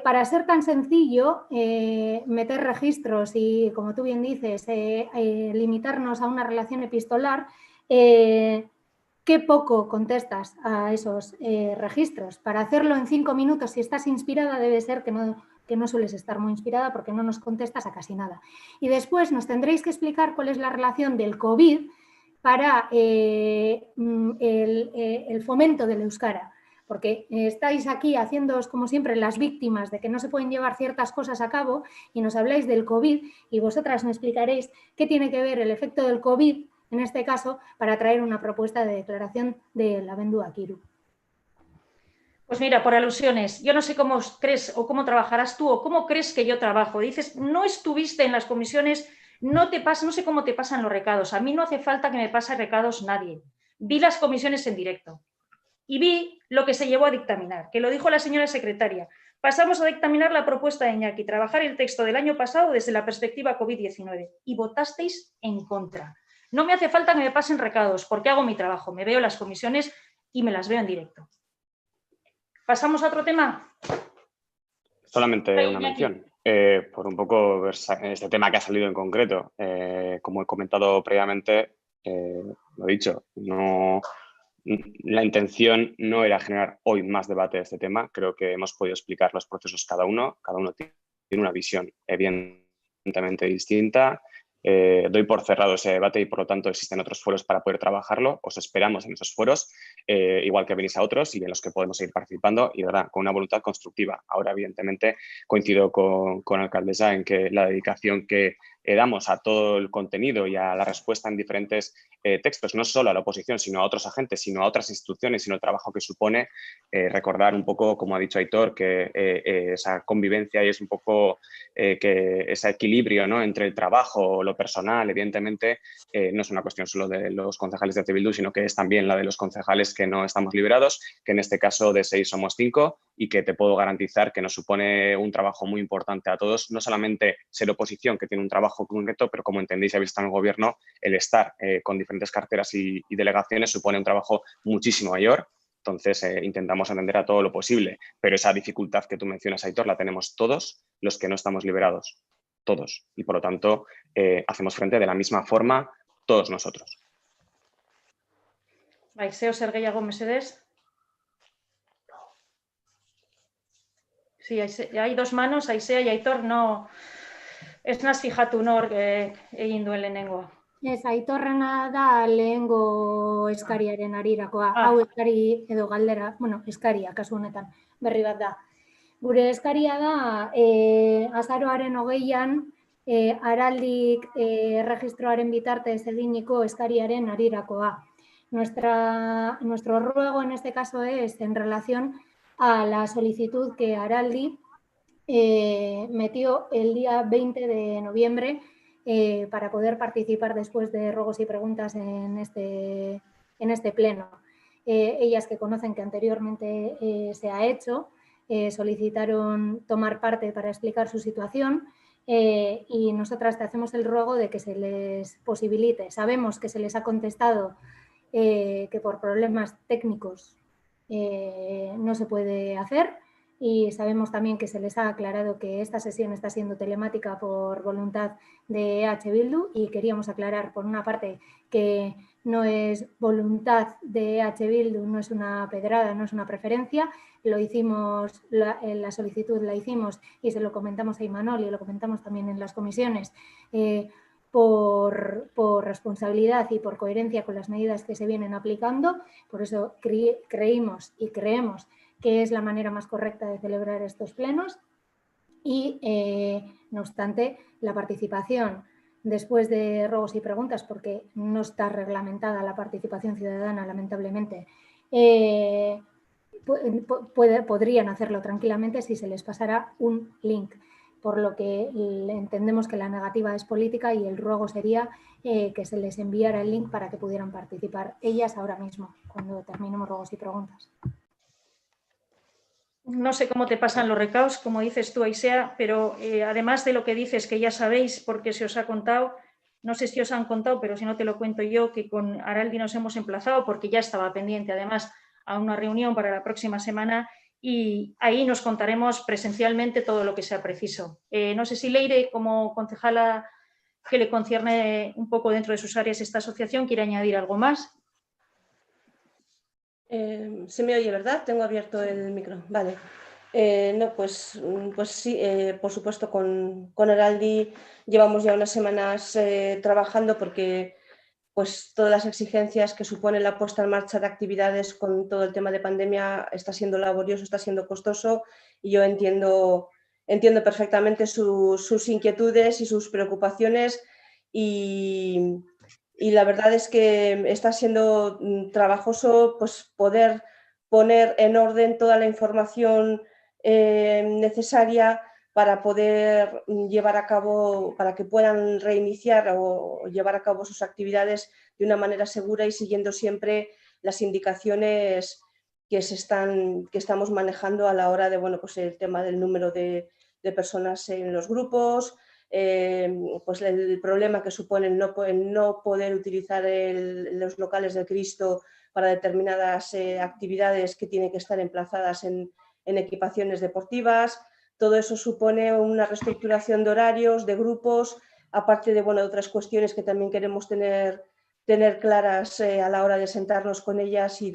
Para ser tan sencillo, meter registros y, como tú bien dices, limitarnos a una relación epistolar, qué poco contestas a esos registros. Para hacerlo en 5 minutos, si estás inspirada, debe ser que no sueles estar muy inspirada porque no nos contestas a casi nada. Y después nos tendréis que explicar cuál es la relación del COVID para el fomento del euskara. Porque estáis aquí haciéndoos, como siempre, las víctimas de que no se pueden llevar ciertas cosas a cabo y nos habláis del COVID y vosotras me explicaréis qué tiene que ver el efecto del COVID, en este caso, para traer una propuesta de declaración de la Abendu Akiru. Pues mira, por alusiones, yo no sé cómo crees o cómo trabajarás tú o cómo crees que yo trabajo. Dices, no estuviste en las comisiones, no sé cómo te pasan los recados. A mí no hace falta que me pase recados nadie. Vi las comisiones en directo y vi lo que se llevó a dictaminar, que lo dijo la señora secretaria. Pasamos a dictaminar la propuesta de Iñaki, trabajar el texto del año pasado desde la perspectiva COVID-19 y votasteis en contra. No me hace falta que me pasen recados porque hago mi trabajo, me veo las comisiones y me las veo en directo. ¿Pasamos a otro tema? Solamente una mención. Por un poco ver este tema que ha salido en concreto. Como he comentado previamente, lo he dicho, la intención no era generar hoy más debate de este tema. Creo que hemos podido explicar los procesos cada uno. Cada uno tiene una visión evidentemente distinta. Doy por cerrado ese debate y por lo tanto existen otros foros para poder trabajarlo. Os esperamos en esos foros, igual que venís a otros y en los que podemos seguir participando y, de verdad, con una voluntad constructiva. Ahora, evidentemente, coincido con Alcaldesa en que la dedicación que damos a todo el contenido y a la respuesta en diferentes textos, no solo a la oposición, sino a otros agentes, sino a otras instituciones, sino el trabajo que supone, recordar un poco, como ha dicho Aitor, que esa convivencia y es un poco que ese equilibrio, ¿no?, entre el trabajo, lo personal, evidentemente, no es una cuestión solo de los concejales de EH Bildu, sino que es también la de los concejales que no estamos liberados, que en este caso de 6 somos 5 y que te puedo garantizar que nos supone un trabajo muy importante a todos, no solamente ser oposición, que tiene un trabajo concreto, pero como entendéis y habéis estado en el gobierno, el estar con diferentes carteras y delegaciones supone un trabajo muchísimo mayor. Entonces, intentamos atender a todo lo posible, pero esa dificultad que tú mencionas, Aitor, la tenemos todos los que no estamos liberados, todos. Y, por lo tanto, hacemos frente de la misma forma todos nosotros. Aizeo zer gehiago mesedez. Sí, hay 2 manos, Aizea y Aitor, no... Ez naz fijatu nor egin duen lehenengoa. Ez, Aitorrena da lehengo eskariaren arirakoa. Hau eskari edo galdera, bueno, eskaria, kasu honetan, berri bat da. Gure eskaria da, azaroaren 20an, araldik erregistroaren bitartez eginiko eskariaren arirakoa. Nuestro ruego en este caso es en relación a la solicitud que Araldi metió el día 20 de noviembre para poder participar después de ruegos y preguntas en este pleno. Ellas que conocen que anteriormente se ha hecho, solicitaron tomar parte para explicar su situación y nosotras te hacemos el ruego de que se les posibilite. Sabemos que se les ha contestado que por problemas técnicos no se puede hacer y sabemos también que se les ha aclarado que esta sesión está siendo telemática por voluntad de EH Bildu y queríamos aclarar por una parte que no es voluntad de EH Bildu, no es una pedrada, no es una preferencia. Lo hicimos, la solicitud la hicimos y se lo comentamos a Imanol y lo comentamos también en las comisiones por responsabilidad y por coherencia con las medidas que se vienen aplicando. Por eso creímos y creemos que es la manera más correcta de celebrar estos plenos y, no obstante, la participación después de ruegos y preguntas, porque no está reglamentada la participación ciudadana, lamentablemente, podrían hacerlo tranquilamente si se les pasara un link, por lo que entendemos que la negativa es política y el ruego sería que se les enviara el link para que pudieran participar ellas ahora mismo, cuando terminemos ruegos y preguntas. No sé cómo te pasan los recaos, como dices tú, Aisea, pero además de lo que dices, que ya sabéis porque se os ha contado, no sé si os han contado, pero si no te lo cuento yo, que con Araldi nos hemos emplazado porque ya estaba pendiente además a una reunión para la próxima semana y ahí nos contaremos presencialmente todo lo que sea preciso. No sé si Leire, como concejala que le concierne un poco dentro de sus áreas esta asociación, quiere añadir algo más. Se me oye, ¿verdad? Tengo abierto el micro. Vale. No, pues sí, por supuesto, con Araldi llevamos ya unas semanas trabajando porque pues todas las exigencias que supone la puesta en marcha de actividades con todo el tema de pandemia está siendo laborioso, está siendo costoso y yo entiendo perfectamente sus inquietudes y sus preocupaciones y la verdad es que está siendo trabajoso pues poder poner en orden toda la información necesaria para poder llevar a cabo, para que puedan reiniciar o llevar a cabo sus actividades de una manera segura y siguiendo siempre las indicaciones que estamos manejando a la hora de, bueno, pues el tema del número de personas en los grupos, pues el problema que supone el no poder utilizar los locales del Cristo para determinadas actividades que tienen que estar emplazadas en equipaciones deportivas. Todo eso supone una reestructuración de horarios, de grupos, aparte de, bueno, de otras cuestiones que también queremos tener claras a la hora de sentarnos con ellas y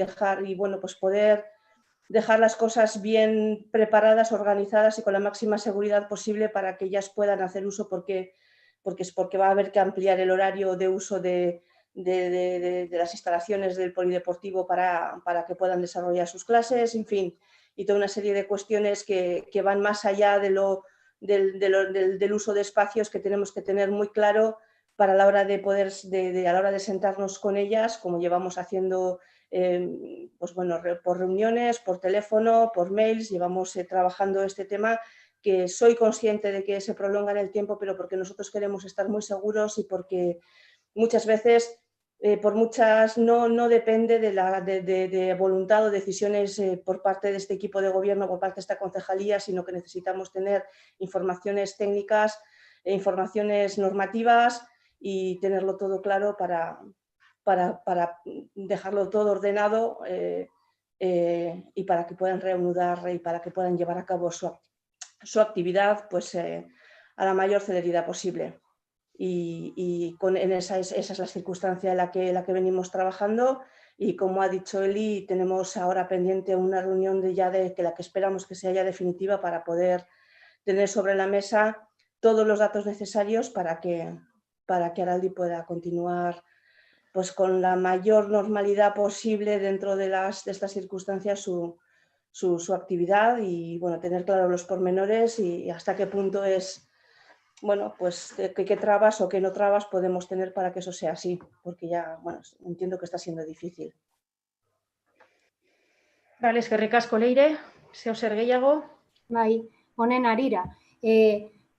pues poder dejar las cosas bien preparadas, organizadas y con la máxima seguridad posible para que ellas puedan hacer uso porque va a haber que ampliar el horario de uso de las instalaciones del polideportivo para que puedan desarrollar sus clases, en fin, y toda una serie de cuestiones que van más allá del uso de espacios que tenemos que tener muy claro para la hora de poder, a la hora de sentarnos con ellas, como llevamos haciendo pues bueno, por reuniones, por teléfono, por mails, llevamos trabajando este tema que soy consciente de que se prolonga en el tiempo, pero porque nosotros queremos estar muy seguros y porque muchas veces, por muchas, no depende de voluntad o decisiones por parte de este equipo de gobierno, por parte de esta concejalía, sino que necesitamos tener informaciones técnicas, informaciones normativas y tenerlo todo claro para dejarlo todo ordenado y para que puedan reanudar y para que puedan llevar a cabo su actividad pues, a la mayor celeridad posible. Esa es la circunstancia en la que venimos trabajando y como ha dicho Eli, tenemos ahora pendiente una reunión de la que esperamos que sea ya definitiva para poder tener sobre la mesa todos los datos necesarios para que Araldi pueda continuar pues con la mayor normalidad posible dentro de estas circunstancias su actividad y bueno, tener claro los pormenores y hasta qué punto es, bueno, pues qué trabas o qué no trabas podemos tener para que eso sea así, porque ya, bueno, entiendo que está siendo difícil. Vale, eskerrik asko Leire, zeo zer gehiago? Bai, honen harira.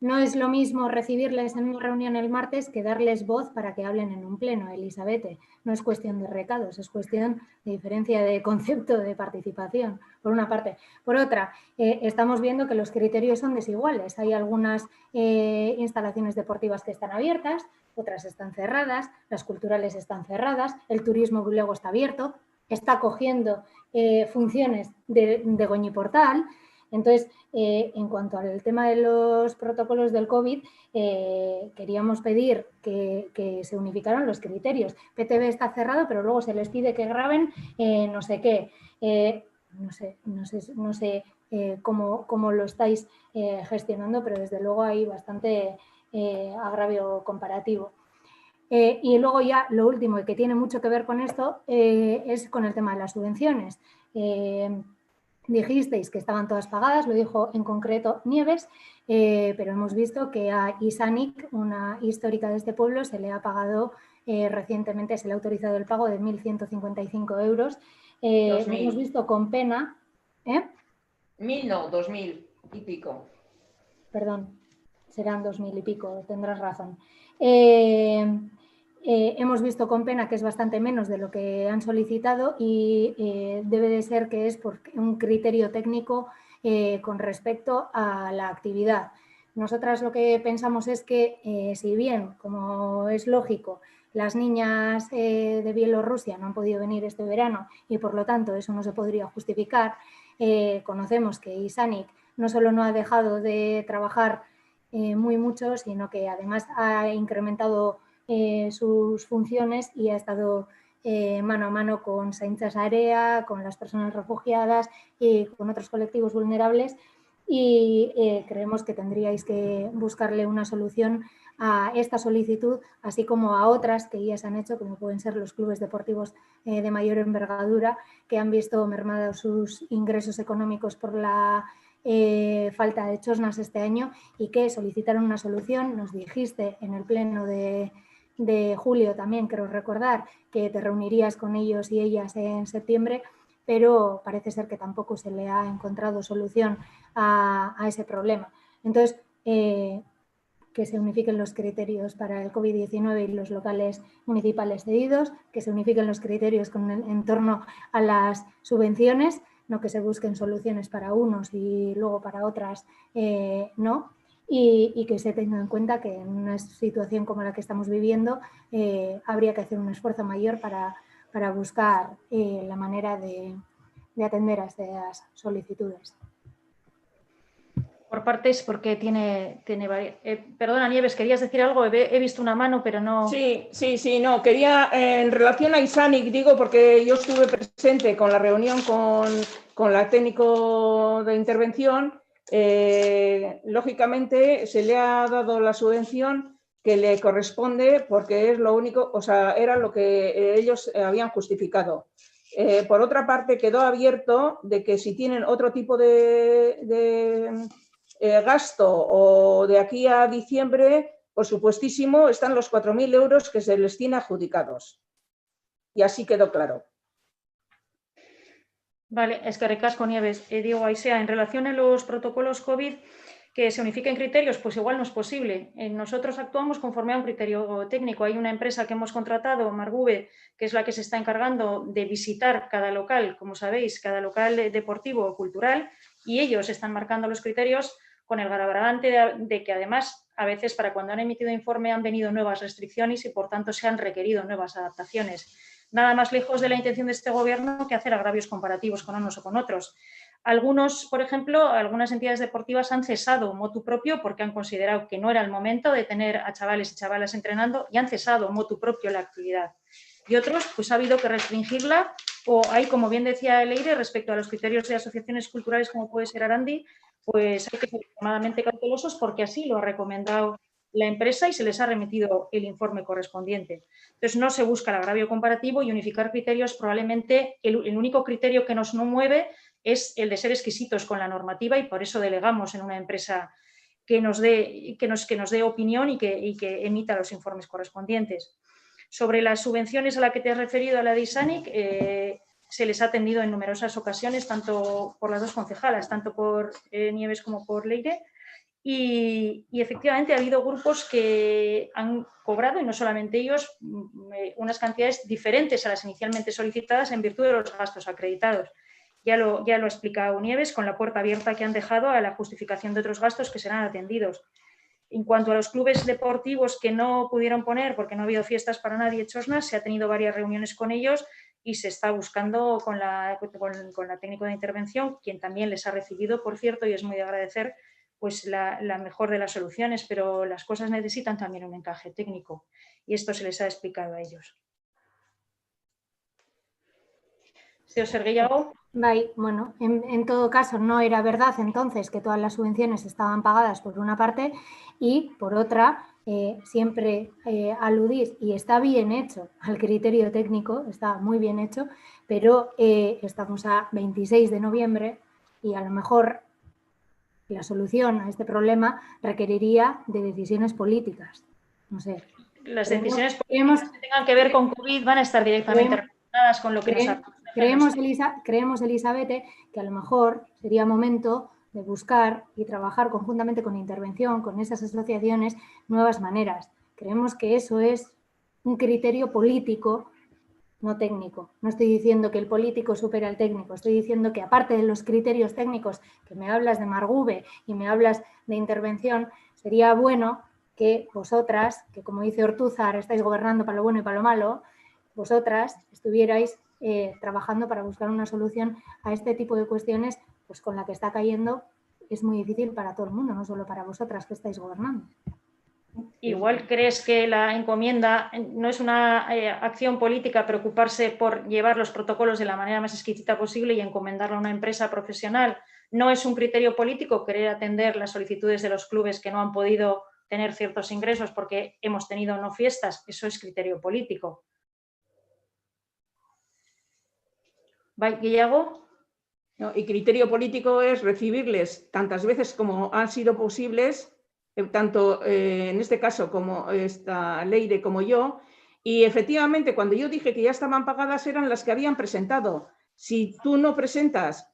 No es lo mismo recibirles en una reunión el martes que darles voz para que hablen en un pleno, Elisabete. No es cuestión de recados, es cuestión de diferencia de concepto de participación, por una parte. Por otra, estamos viendo que los criterios son desiguales. Hay algunas instalaciones deportivas que están abiertas, otras están cerradas, las culturales están cerradas, el turismo luego está abierto, está cogiendo funciones de Goñiportal. Entonces, en cuanto al tema de los protocolos del COVID, queríamos pedir que se unificaran los criterios. PTV está cerrado, pero luego se les pide que graben no sé qué. No sé cómo lo estáis gestionando, pero desde luego hay bastante agravio comparativo. Y luego ya lo último, y que tiene mucho que ver con esto, es con el tema de las subvenciones. Dijisteis que estaban todas pagadas, lo dijo en concreto Nieves, pero hemos visto que a Isanic, una histórica de este pueblo, se le ha pagado recientemente, se le ha autorizado el pago de 1.155 euros. Hemos visto con pena... 1.000 no, 2.000 y pico. Perdón, serán 2.000 y pico, tendrás razón. Hemos visto con pena que es bastante menos de lo que han solicitado y debe de ser que es por un criterio técnico con respecto a la actividad. Nosotras lo que pensamos es que, si bien, como es lógico, las niñas de Bielorrusia no han podido venir este verano y por lo tanto eso no se podría justificar, conocemos que ISANIC no solo no ha dejado de trabajar muy mucho, sino que además ha incrementado sus funciones y ha estado mano a mano con Zaintza Sarea, con las personas refugiadas y con otros colectivos vulnerables, y creemos que tendríais que buscarle una solución a esta solicitud, así como a otras que ya se han hecho, como pueden ser los clubes deportivos de mayor envergadura, que han visto mermados sus ingresos económicos por la falta de chosnas este año y que solicitaron una solución. Nos dijiste en el pleno de julio también, creo recordar, que te reunirías con ellos y ellas en septiembre, pero parece ser que tampoco se le ha encontrado solución a ese problema. Entonces, que se unifiquen los criterios para el COVID-19 y los locales municipales cedidos, que se unifiquen los criterios en torno a las subvenciones, no que se busquen soluciones para unos y luego para otras no, y que se tenga en cuenta que en una situación como la que estamos viviendo habría que hacer un esfuerzo mayor para buscar la manera de atender a estas solicitudes. Por partes, porque tiene varias. Perdona, Nieves, ¿querías decir algo? He visto una mano, pero no... Sí, no. Quería, en relación a ISANIC, digo, porque yo estuve presente con la reunión con la técnico de intervención, lógicamente se le ha dado la subvención que le corresponde porque es lo único, o sea, era lo que ellos habían justificado. Por otra parte, quedó abierto de que si tienen otro tipo de gasto o de aquí a diciembre, por supuestísimo, están los 4.000 euros que se les tiene adjudicados. Y así quedó claro. Vale, es que recasco, Nieves. Diego Aisea, en relación a los protocolos COVID, que se unifiquen criterios, pues igual no es posible. Nosotros actuamos conforme a un criterio técnico. Hay una empresa que hemos contratado, Margube, que es la que se está encargando de visitar cada local, como sabéis, cada local deportivo o cultural, y ellos están marcando los criterios con el agravante de que además a veces para cuando han emitido informe han venido nuevas restricciones y por tanto se han requerido nuevas adaptaciones. Nada más lejos de la intención de este gobierno que hacer agravios comparativos con unos o con otros. Algunos, por ejemplo, algunas entidades deportivas han cesado motu propio porque han considerado que no era el momento de tener a chavales y chavalas entrenando y han cesado motu propio la actividad. Y otros, pues ha habido que restringirla o hay, como bien decía Leire, respecto a los criterios de asociaciones culturales como puede ser Arandi, pues hay que ser extremadamente cautelosos porque así lo ha recomendado la empresa y se les ha remitido el informe correspondiente. Entonces, no se busca el agravio comparativo y unificar criterios. Probablemente el único criterio que nos no mueve es el de ser exquisitos con la normativa y por eso delegamos en una empresa que nos dé opinión y que emita los informes correspondientes. Sobre las subvenciones a las que te has referido, a la de ISANIC, se les ha atendido en numerosas ocasiones, tanto por las dos concejalas, tanto por Nieves como por Leire, y efectivamente ha habido grupos que han cobrado, y no solamente ellos, unas cantidades diferentes a las inicialmente solicitadas en virtud de los gastos acreditados. Ya lo ha explicado Nieves, con la puerta abierta que han dejado a la justificación de otros gastos que serán atendidos. En cuanto a los clubes deportivos que no pudieron poner porque no ha habido fiestas para nadie, chosnas, se ha tenido varias reuniones con ellos y se está buscando con la técnico de intervención, quien también les ha recibido, por cierto, y es muy de agradecer, pues la mejor de las soluciones, pero las cosas necesitan también un encaje técnico y esto se les ha explicado a ellos. ¿Se os erguillado? Bueno, en todo caso no era verdad entonces que todas las subvenciones estaban pagadas por una parte y por otra siempre aludís, y está bien hecho al criterio técnico, está muy bien hecho, pero estamos a 26 de noviembre y a lo mejor la solución a este problema requeriría de decisiones políticas. No sé. Las decisiones políticas que tengan que ver con COVID van a estar directamente relacionadas con lo que nos ha... Creemos, Elisabeth, que a lo mejor sería momento de buscar y trabajar conjuntamente con intervención, con esas asociaciones, nuevas maneras. Creemos que eso es un criterio político no técnico. No estoy diciendo que el político supera al técnico, estoy diciendo que aparte de los criterios técnicos, que me hablas de Margube y me hablas de intervención, sería bueno que vosotras, que como dice Ortúzar, estáis gobernando para lo bueno y para lo malo, vosotras estuvierais trabajando para buscar una solución a este tipo de cuestiones, pues con la que está cayendo es muy difícil para todo el mundo, no solo para vosotras que estáis gobernando. Igual crees que la encomienda no es una acción política preocuparse por llevar los protocolos de la manera más exquisita posible y encomendarlo a una empresa profesional. No es un criterio político querer atender las solicitudes de los clubes que no han podido tener ciertos ingresos porque hemos tenido no fiestas. Eso es criterio político. ¿Guillago? No, y criterio político es recibirles tantas veces como han sido posibles, tanto en este caso como esta Leire como yo, y efectivamente cuando yo dije que ya estaban pagadas eran las que habían presentado. Si tú no presentas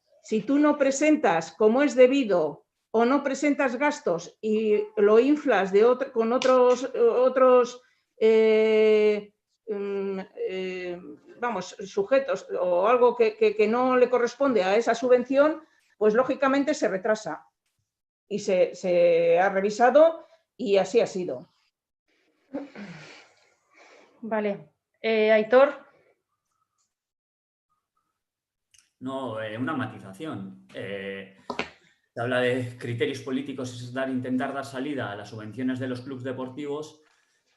como es debido o no presentas gastos y lo inflas con otros sujetos o algo que no le corresponde a esa subvención, pues lógicamente se retrasa. Y se ha revisado y así ha sido. Vale. Aitor. No, una matización. Se habla de criterios políticos, es intentar dar salida a las subvenciones de los clubes deportivos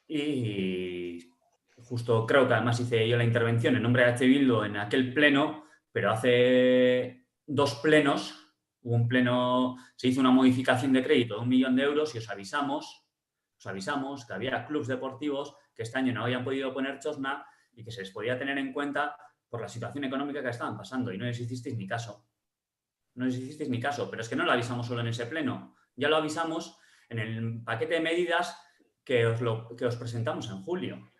y justo creo que además hice yo la intervención en nombre de H. Bildu en aquel pleno, pero hace 2 plenos, hubo un pleno, se hizo una modificación de crédito de 1 millón de euros y os avisamos que había clubes deportivos que este año no habían podido poner chosna y que se les podía tener en cuenta por la situación económica que estaban pasando y no les hicisteis ni caso. No les hicisteis ni caso, pero es que no lo avisamos solo en ese pleno, ya lo avisamos en el paquete de medidas que os presentamos en julio,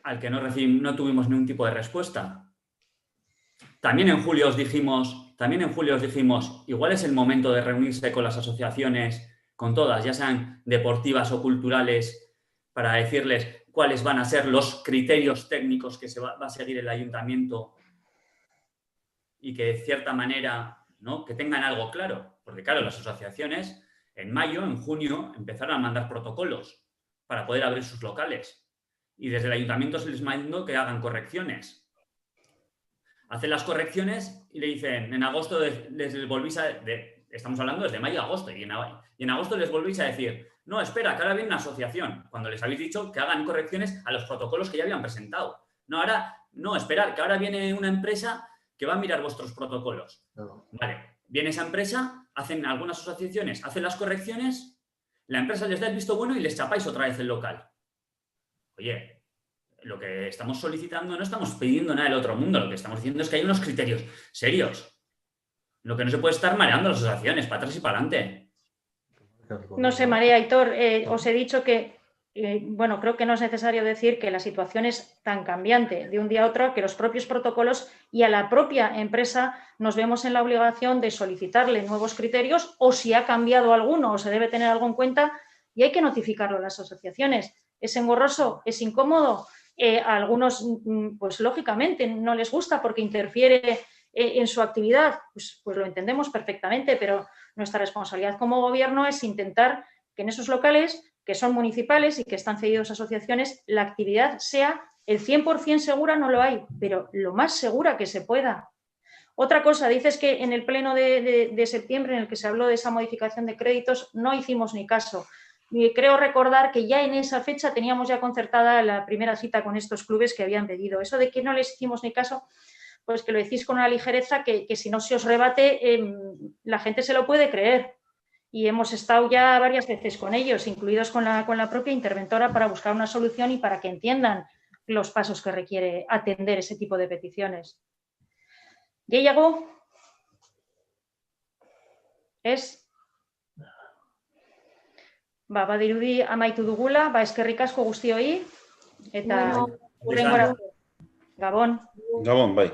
al que no tuvimos ningún tipo de respuesta. También en julio os dijimos, igual es el momento de reunirse con las asociaciones, con todas, ya sean deportivas o culturales, para decirles cuáles van a ser los criterios técnicos que va a seguir el ayuntamiento y que de cierta manera, ¿no?, que tengan algo claro. Porque claro, las asociaciones en mayo, en junio, empezaron a mandar protocolos para poder abrir sus locales. Y desde el ayuntamiento se les mandó que hagan correcciones. Hacen las correcciones y le dicen, en agosto les volvéis estamos hablando desde mayo a agosto, y en agosto les volvéis a decir, no, espera, que ahora viene una asociación, cuando les habéis dicho que hagan correcciones a los protocolos que ya habían presentado. No, esperar, que ahora viene una empresa que va a mirar vuestros protocolos. No. Vale, viene esa empresa, hacen algunas asociaciones, hacen las correcciones, la empresa les da el visto bueno y les chapáis otra vez el local. Oye, lo que estamos solicitando, no estamos pidiendo nada del otro mundo, lo que estamos diciendo es que hay unos criterios serios. Lo que no se puede estar mareando las asociaciones, para atrás y para adelante. No se marea, Aitor. Os he dicho que, bueno, creo que no es necesario decir que la situación es tan cambiante de un día a otro que los propios protocolos y a la propia empresa nos vemos en la obligación de solicitarle nuevos criterios o si ha cambiado alguno o se debe tener algo en cuenta y hay que notificarlo a las asociaciones. ¿Es engorroso? ¿Es incómodo? A algunos, pues lógicamente, no les gusta porque interfiere en su actividad, pues lo entendemos perfectamente, pero nuestra responsabilidad como gobierno es intentar que en esos locales que son municipales y que están cedidos a asociaciones, la actividad sea el 100% segura, no lo hay, pero lo más segura que se pueda. Otra cosa, dices que en el pleno de septiembre en el que se habló de esa modificación de créditos no hicimos ni caso. Y creo recordar que ya en esa fecha teníamos ya concertada la primera cita con estos clubes que habían pedido. Eso de que no les hicimos ni caso, pues que lo decís con una ligereza que si no se os rebate, la gente se lo puede creer. Y hemos estado ya varias veces con ellos, incluidos con la propia interventora, para buscar una solución y para que entiendan los pasos que requiere atender ese tipo de peticiones. Gehiago? Ez? Badirudi amaitu dugula, eskerrik asko guztioi, eta hurrengora. Gabon. Gabon, bai.